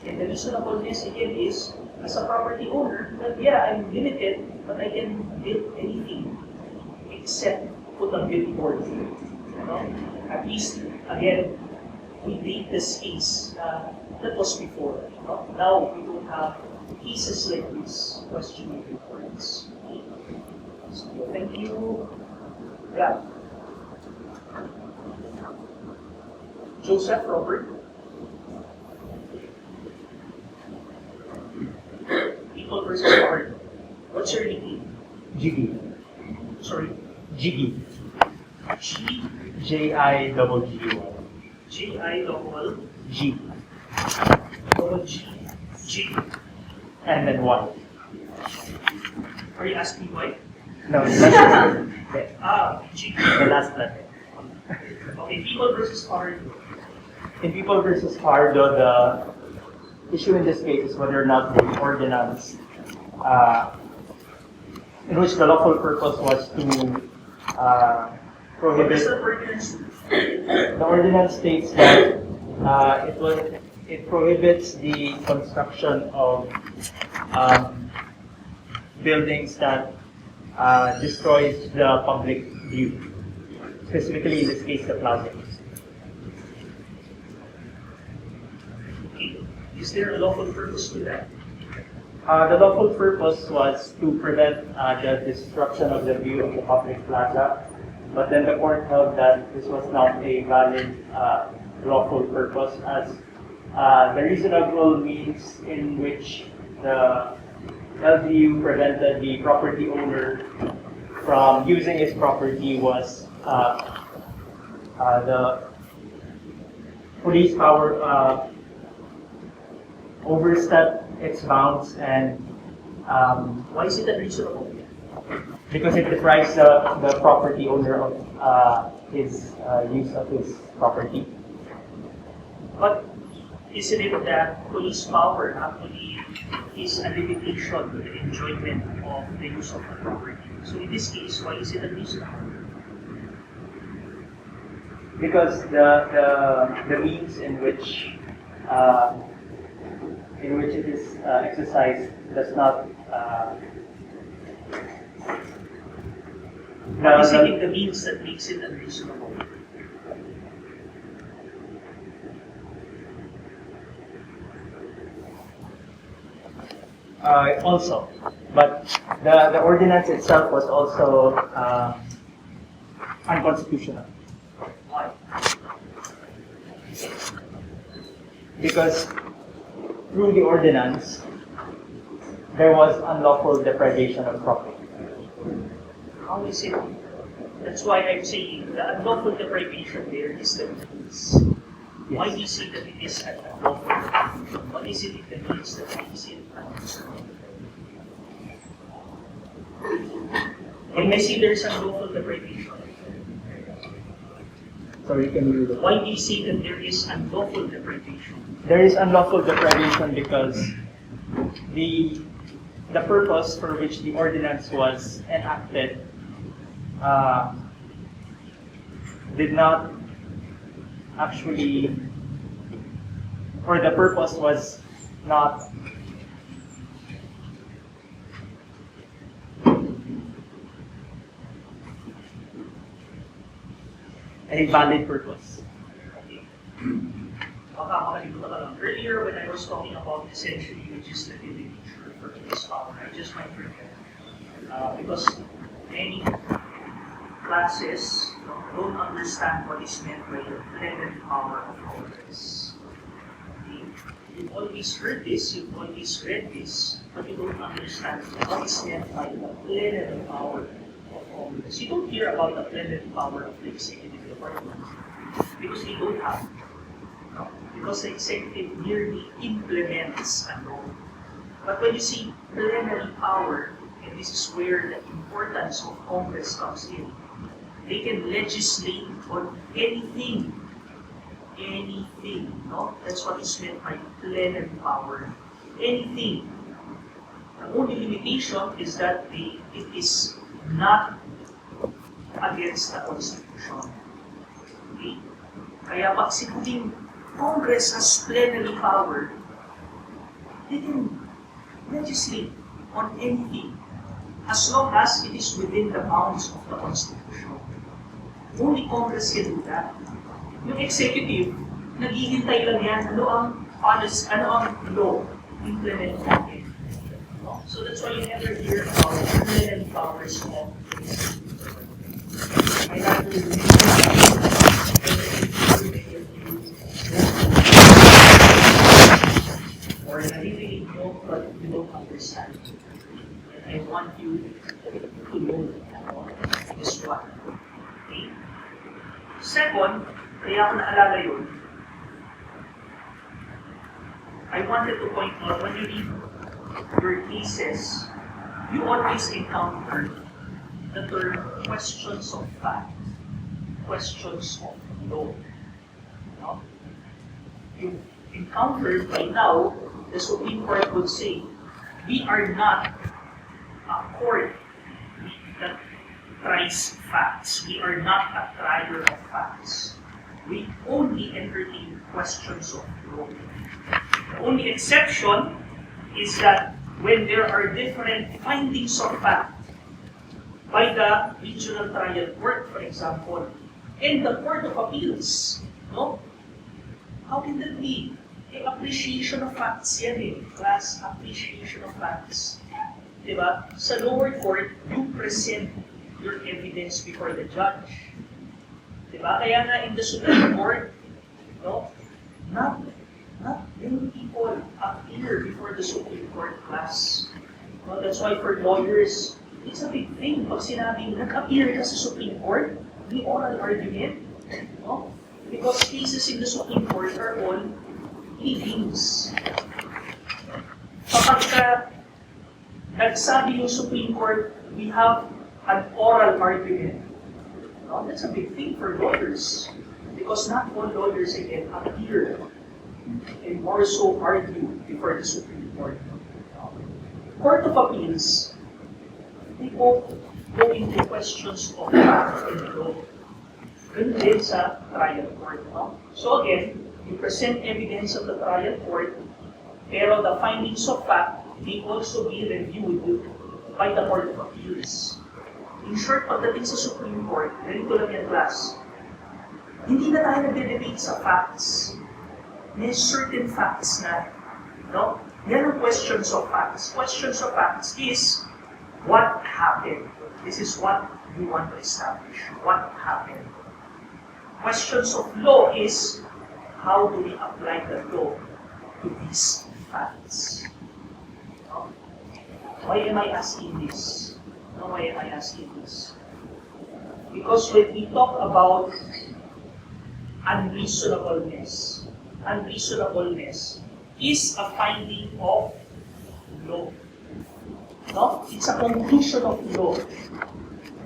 And the reasonableness again is, as a property owner, that yeah, I'm limited, but I can build anything except put a billboard. You know? At least, again, we date this case that was before. No? Now we don't have cases like this questioning reports. So thank you. Yeah. Joseph Robert. People versus Hard. What's your nickname? Jiggy. Sorry. Jiggy. G J-I-double-G-Y. J-I-double G. double G. G. And then Y. Are you asking why? No, it's not G. the last letter. Okay, People versus Hard. In People versus Fardo, the issue in this case is whether or not the ordinance, in which the lawful purpose was to What prohibit. is the ordinance? The ordinance states that it prohibits the construction of buildings that destroys the public view, specifically in this case the plaza. Okay. Is there a lawful purpose to that? The lawful purpose was to prevent the destruction of the view of the public plaza, but then the court held that this was not a valid lawful purpose, as the reasonable means in which the LGU prevented the property owner from using his property was the police power overstepped its bounds and Why is it unreasonable? because it deprives the property owner of his use of his property. But isn't it that police power actually is a limitation to the enjoyment of the use of the property? So in this case, why is it unreasonable? Because the means in which it is exercised does not. What is it in the means that makes it unreasonable? Also, but the ordinance itself was also unconstitutional Why? because through the ordinance there was unlawful deprivation of property. How is it? That's why I'm saying the unlawful deprivation there is the means. Why do you say that it is an unlawful deprivation? What is it in the means that makes it unlawful? When I say there's unlawful deprivation, Sorry, can you read it? why do you say that there is unlawful deprivation? There is unlawful deprivation because the purpose for which the ordinance was enacted did not actually, or the purpose was not a valid purpose. Baka makalimutan ka lang. Earlier, when I was talking about essentially legislative in nature for police power, I just might forget. Because many classes don't understand what is meant by the plenary power of Congress. Okay? You've always heard this, you've always read this, but you don't understand what is meant by the plenary power of Congress. You don't hear about the plenary power of the executive department because they don't have it. No? Because the executive merely implements a law. But when you see plenary power, and this is where the importance of Congress comes in, they can legislate on anything. Anything. No? That's what is meant by plenary power. Anything. The only limitation is that it is not against the Constitution. Okay? Kaya pag sinabing Congress has plenary power, they can legislate on anything as long as it is within the bounds of the Constitution. Only Congress can do that. Yung executive, naghihintay lang yan, ano ang law implement natin. No? So that's why you never hear about plenary powers of the executive. I like to or really know but you don't understand. And I want you to know this one. Okay? Second, kaya ako naalala yun, I wanted to point out when you read your cases, you always encounter the term questions of fact, questions of law. No? You encountered by now, the Supreme Court would say, we are not a court that tries facts. We are not a trier of facts. We only entertain questions of law. The only exception is that when there are different findings of fact by the regional trial court, for example, and the Court of Appeals, no? How can that be? Appreciation of facts yan eh. Class appreciation of facts. Diba? Sa lower court, you present your evidence before the judge. Diba? Kaya nga in the Supreme Court, no? Not many people appear before the Supreme Court class. No, that's why for lawyers, it's a big thing pag sinabing nag-appear ka sa Supreme Court, the oral argument, no? Because cases in the Supreme Court are all pleadings. Kapag nagsabi yung Supreme Court, we have an oral argument. No, that's a big thing for lawyers. Because not all lawyers, again, appear and more so argue before the Supreme Court. Court of Appeals, they both go into questions of fact and law. Ganun din sa trial court. No? So again, you present evidence of the trial court, pero the findings of fact may also be reviewed by the Court of Appeals. In short, pagdating sa Supreme Court, ganito lang yung class, hindi na tayo nagde-debate sa facts. May certain facts na, no? Yan ang questions of facts. Questions of facts is what happened. This is what you want to establish. What happened. Questions of law is how do we apply the law to these facts. No? Why am I asking this? No, why am I asking this? Because when we talk about unreasonableness is a finding of law. No? It's a conclusion of law.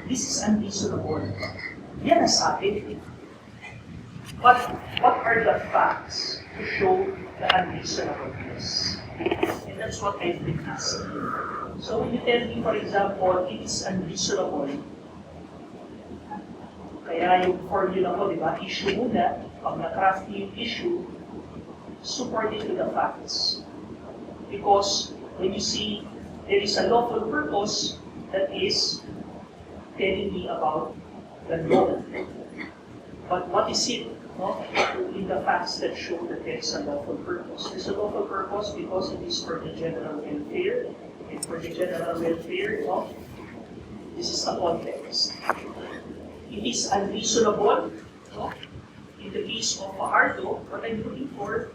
This is unreasonable. Yan ang sabi. What are the facts to show the unreasonableness? And that's what I've been asking. So when you tell me, for example, it is unreasonable, kaya yung formula ko, di ba, issue muna, pag na-craft yung issue, support it with the facts. Because when you see there is a lawful purpose that is telling me about the law. But what is it, no, in the facts that show that there is a lawful purpose? There's a lawful purpose because it is for the general welfare. And for the general welfare, no, this is the context. It is unreasonable, no? In the case of Fajardo, what I'm looking for,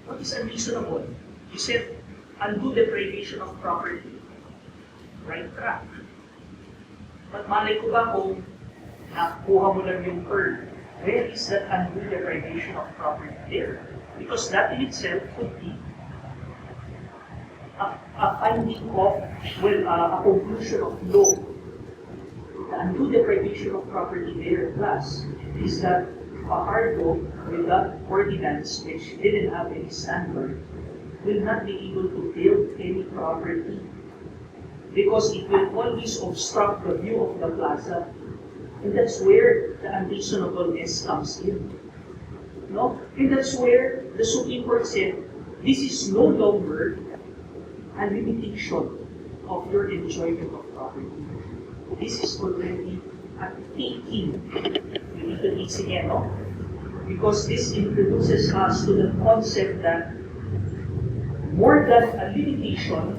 what is unreasonable? You said, undue deprivation of property. Right track. But malay ko ba kung nakuha mo lang yung term, where is that undue deprivation of property there? Because that in itself could be a finding of, well, a conclusion of law. The undue deprivation of property there, plus, is that Fajardo, with that ordinance, which didn't have any standard, will not be able to build any property because it will always obstruct the view of the plaza. And that's where the unreasonableness comes in. No? And that's where the Supreme Court said, this is no longer a limitation of your enjoyment of property. This is already a taking. You need to mix again, no? Because this introduces us to the concept that more than a limitation,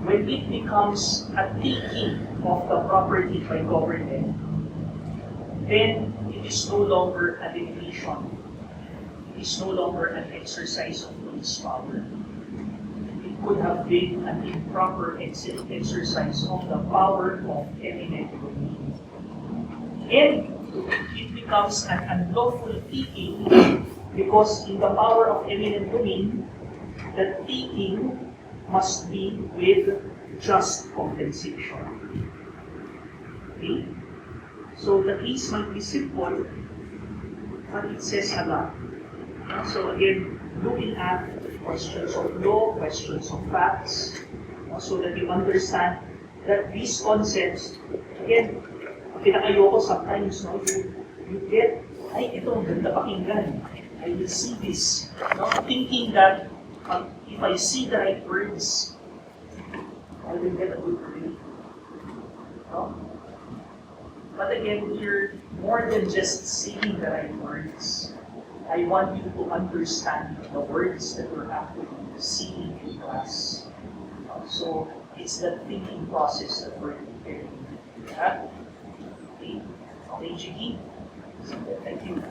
when it becomes a taking of the property by government, then it is no longer a limitation. It is no longer an exercise of police power. It could have been an improper exercise of the power of eminent domain. And it becomes an unlawful taking because in the power of eminent domain, the taking must be with just compensation. Okay? So the case might be simple, but it says a lot. So again, looking at questions of law, questions of facts, so that you understand that these concepts, again, pinakayoko sometimes, no, you get, ay, ito, ang ganda pakinggan. I will see this. No? Thinking that if I see the right words, I will get a good relief. No? But again, we're more than just seeing the right words. I want you to understand the words that we're actually seeing in class. So it's the thinking process that we're preparing. Yeah? Okay, okay, Jiggy? Thank you.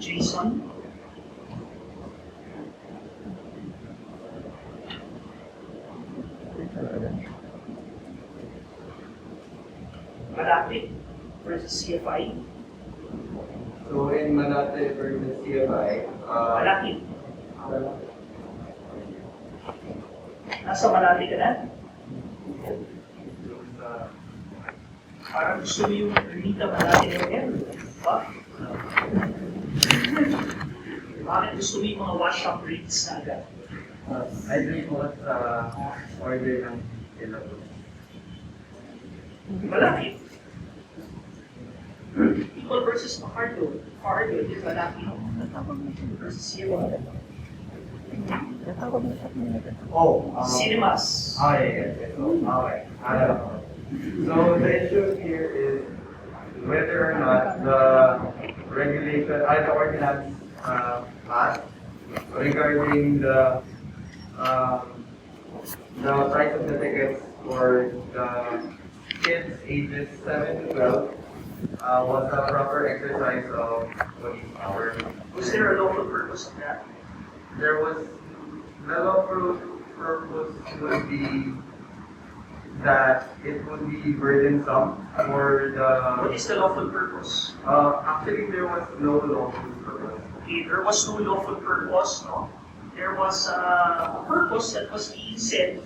Jason? Malapit versus CFI? So in Malate versus CFI, Malapit. Nasa Malapit ka na? Parang gusto mo yung Rita Malapit na yan. Ba? Bakit gusto mo yung mga wash-up rates na agad? I think was order ng syllabus. Malapit. People versus Fajardo. Fajardo, di ba malapit? Versus CFI. Oh, Cinemas. yeah. Okay. So the issue here is whether or not the regulation, the ordinance passed regarding the price of the tickets for the kids ages 7 to 12 was a proper exercise of police power. Was there a local purpose of that? There was the lawful purpose would be that it would be burdensome for What the. is the lawful purpose? Actually, there was no lawful purpose. Okay, there was no lawful purpose, no? There was a purpose that was being said,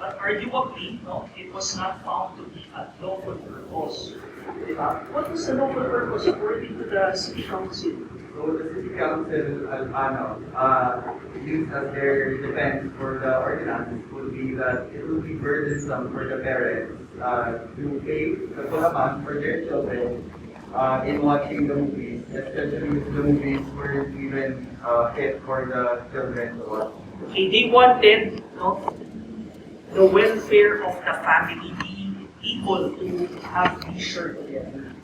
but arguably, no, it was not found to be a lawful purpose. What was the lawful purpose according to the city council? So the city council, used as their defense for the ordinance would be that it would be burdensome for the parents to pay the full amount for their children in watching the movies, especially if the movies were even hit for the children to watch. Okay, they wanted, no, the welfare of the family being equal to have leisure together.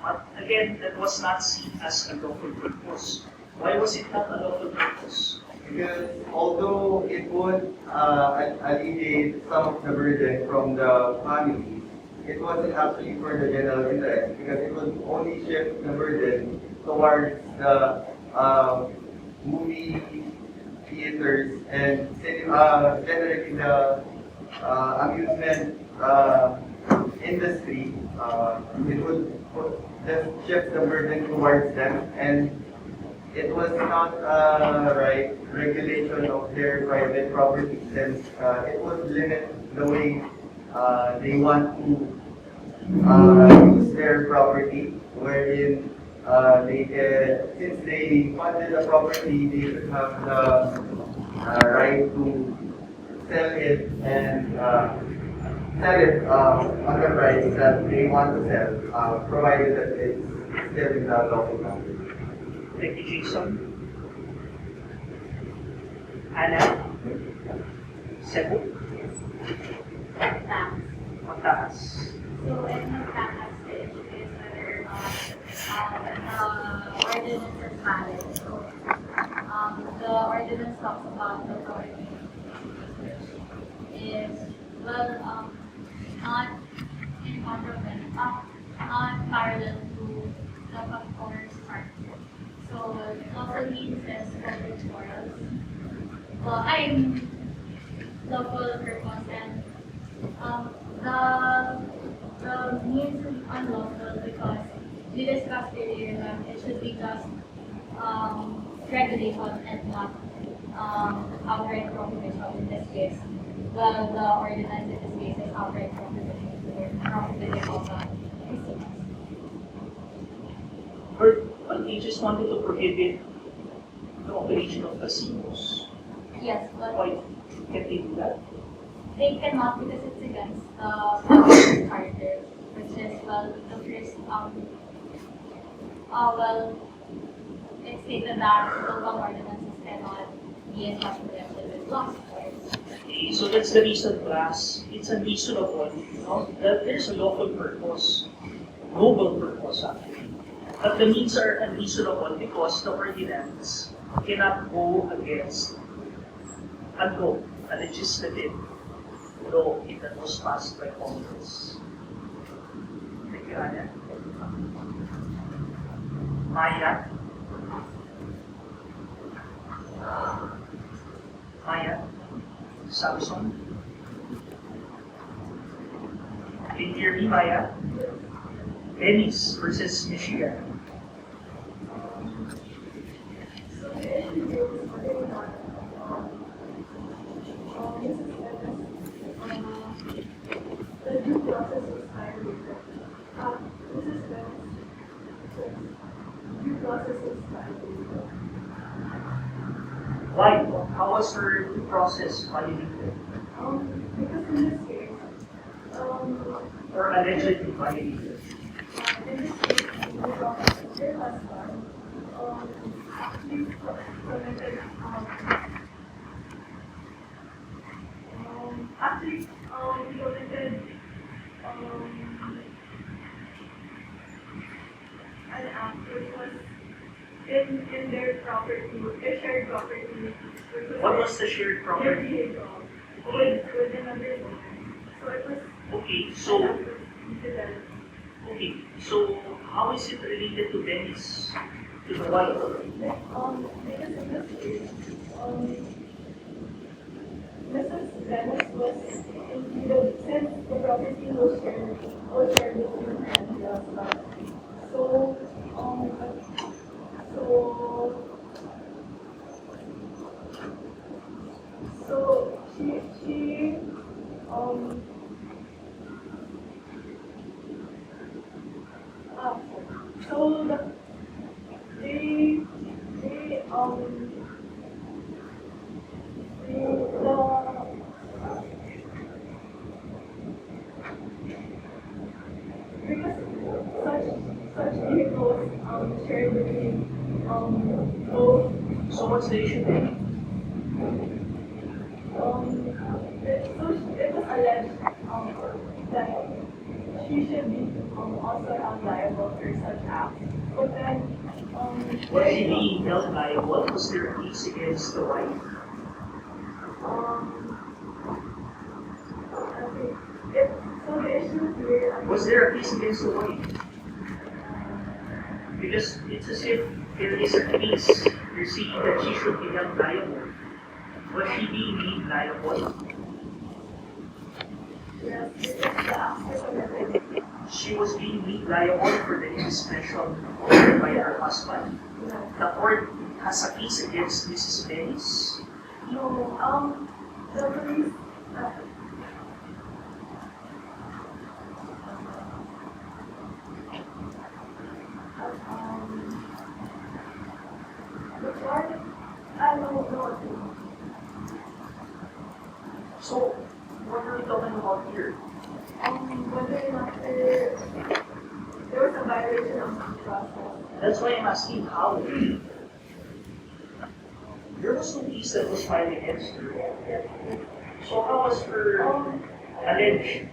But again, that was not seen as a lawful purpose. Why was it not a lawful purpose? Because although it would alleviate some of the burden from the families, it wasn't actually for the general interest because it would only shift the burden towards the movie theaters and generally the amusement industry. It would just shift the burden towards them, and it was not a right regulation of their private property since it would limit the way they want to use their property, wherein they can, since they funded the property, they should have the right to sell it and sell it on the price that they want to sell, provided that it's still in the local country. Thank you, Jason. Ana? Cebu? Tax. Mataas. So, and the tax is whether the ordinance is valid. So, the ordinance talks about the authority is, well, not in contravention, not parallel to the owner's part. So, it also means as public morals. Well, I'm local purpose and the means to be unlawful because we discussed earlier that it should be just regulation and not outright prohibition in this case. Well, the ordinance in this case is outright prohibition of the casinos. But they just wanted to prohibit the operation of casinos. Yes, but Why can't they do that? they cannot because it's against the charter, which is, well, the first, well, it's stated that local ordinances cannot be in contravention with laws. Okay, so that's the reason, class. It's unreasonable, that there's a lawful purpose, noble purpose actually. But the means are unreasonable because the ordinance cannot go against a law, a legislative law that was passed by Congress. Thank you, Anya. Maya? Samson? Can you hear me, Maya? Venice versus Michigan. So the issue here was whether or not Mrs. Venice, the due process was violated. Mrs. Venice, due process was violated. Why? How was her due process violated? Because in this case, Or allegedly violated? in this case, her husband actually committed an act which was in their property, their shared property, which What was the shared their property? vehicle with another woman. So it was Okay, an so act of infidelity. okay, so how is it related to Venice? To the wife? Because in this case, Mrs. Venice was included since the property was shared between her and the husband. So, so she so they because such vehicles shared between both So what's the issue then? it was alleged that she should be also held liable for such acts. But then Was she being held liable? Was there a case against the wife? so the issue here Was there a case against the wife? Because it's as if there is a case, you're saying that she should be held liable. Was she being made liable? yes, because the acts were committed. She was being made liable for the indiscretion committed by her husband. The court has a case against Mrs. Venice. No, the police the court no. So, what are we talking about here? Whether or not there was a violation of due process. That's why I'm asking how. There was no case that was filed against her. So how was her alleged?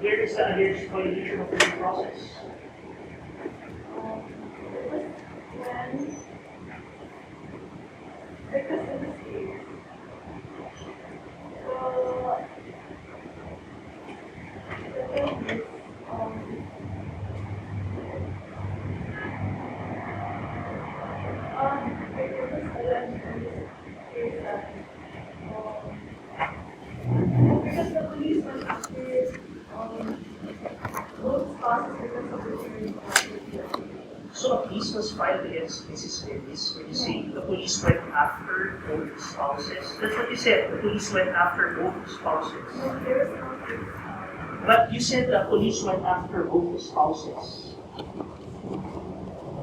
Where is the alleged violation of the due process? It was when, because in this case, the thing is, it was alleged in this case that, because the police went after, both spouses because of the sharing property. So a case was filed against Mrs. Venice when you say the police went after both spouses. That's what you said. The police went after both spouses. No, there was no case. But you said the police went after both spouses.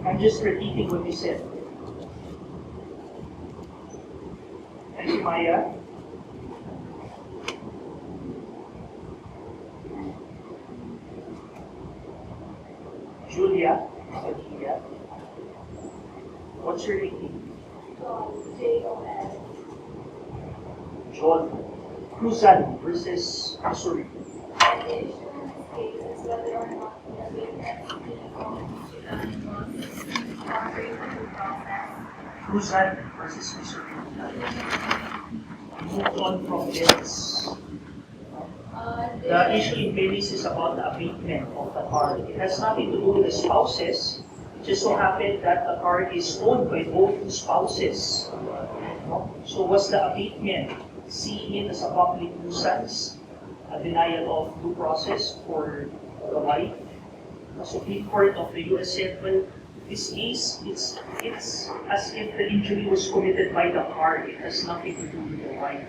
I'm just repeating what you said. Thank you, Maya. Julia. What's your name? J-O-N. John. Cruzan versus Missouri. The issue in this case is whether or not the witness was operating due process. Cruzan versus Missouri. Move on from Venice. The issue in Venice is about the abatement of the car. It has nothing to do with the spouses. It just so happened that the car is owned by both spouses. So what's the abatement seeing it as a public nuisance, a denial of due process for the wife. The Supreme Court of the US said, well, this case, it's as if the injury was committed by the car. It has nothing to do with the wife.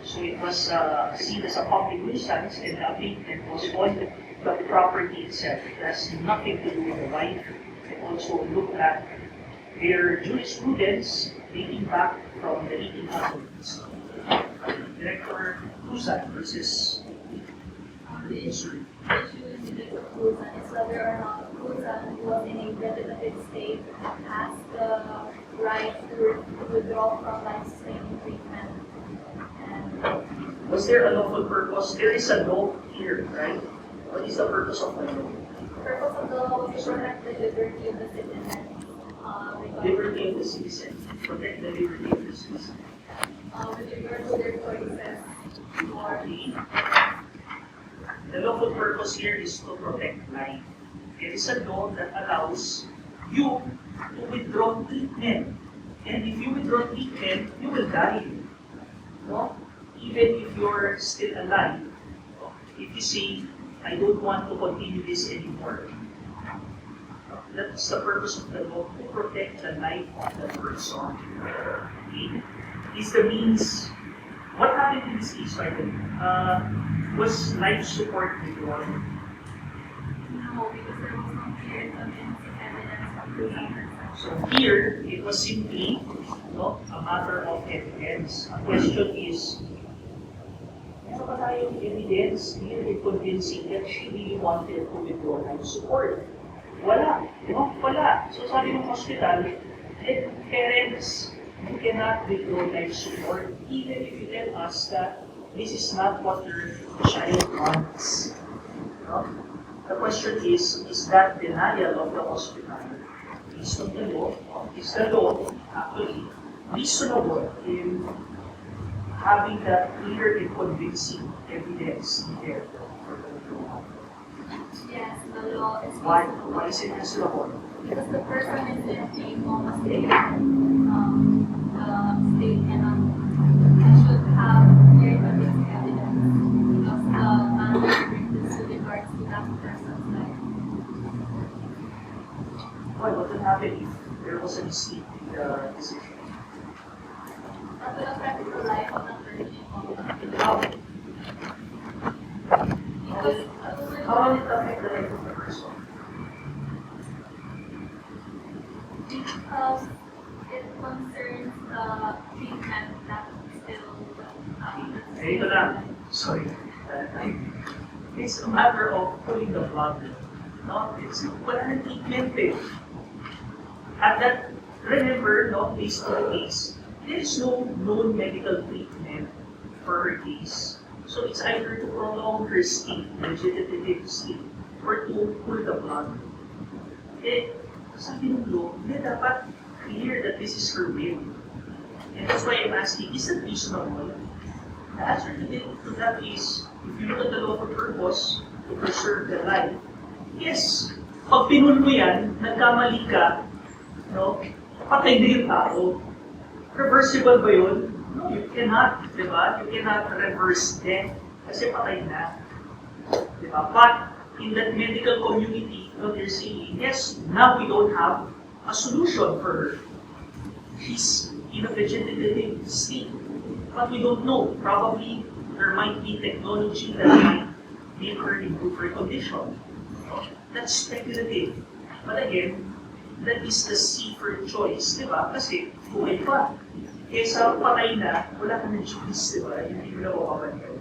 So it was seen as a public nuisance, and the abatement was on the property itself. It has nothing to do with the wife. They also looked at their jurisprudence dating back from the 1800s. Director Cruzan versus The issue in the Cruzan is whether or not Cruzan, who was in a vegetative state, has the right to withdraw from life-sustaining treatment. And was there a lawful purpose? There is a law here, right? What is the purpose of the law? the purpose of the law was to protect the liberty of the citizen. Liberty of the citizen. Protect the liberty of the citizen. With regard to their choices for The lawful purpose here is to protect life. There is a law that allows you to withdraw treatment. And if you withdraw treatment, you will die. No? Even if you're still alive. If you say, I don't want to continue this anymore. That's the purpose of the law, to protect the life of the person. Okay? Is the means. What happened in this case, right? Was life support withdrawn? no, because there was no clear and convincing evidence of Cruzan. So here, it was simply a matter of evidence. The question is, meron ba tayong evidence here in convincing that she really wanted to withdraw life support? Wala. Wala. So sabi ng hospital, parents, you cannot withdraw life support even if you tell us that this is not what your child wants. No? The question is that denial of the hospital based on the law? Is the law actually reasonable in having that clear and convincing evidence there? Yes, the law is Why reasonable. is it reasonable? Because the person is in a coma state. The state cannot, should have clear convincing evidence because the management brings with regards to that person's life. Why? What would happen if there was a mistake in the decision? That will affect the life of the person in coma. How? Because How will it affect the life of the person? because it concerns the treatment that still Ito lang. Sorry. It's a matter of pulling the blood. No? It's wala nang treatment eh. At that, remember, based on the case, there is no known medical treatment for her case. So it's either to prolong her state, vegetative state, or to pull the blood. Sabi ng law, dapat clear that this is her will. And that's why I'm asking, is that reasonable? The answer to that is, if you look at the law for purpose, to preserve the life, yes. Pag pinul mo yan, nagkamali ka, patay na yung tao. Reversible ba yun? No, you cannot, di ba? You cannot reverse death kasi patay na. Di ba? But in that medical community, they're saying, yes, now we don't have a solution for her. She's in a vegetative state. But we don't know. Probably there might be technology that might make her improve her condition. That's speculative. But again, that is the safer choice, di ba? Kasi buhay pa. Kesa patay na, wala ka ng choice, di ba? Hindi mo na makapaniyan.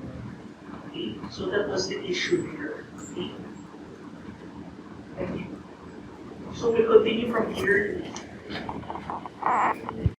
Okay? So that was the issue here. Okay? Thank you. So we'll continue from here.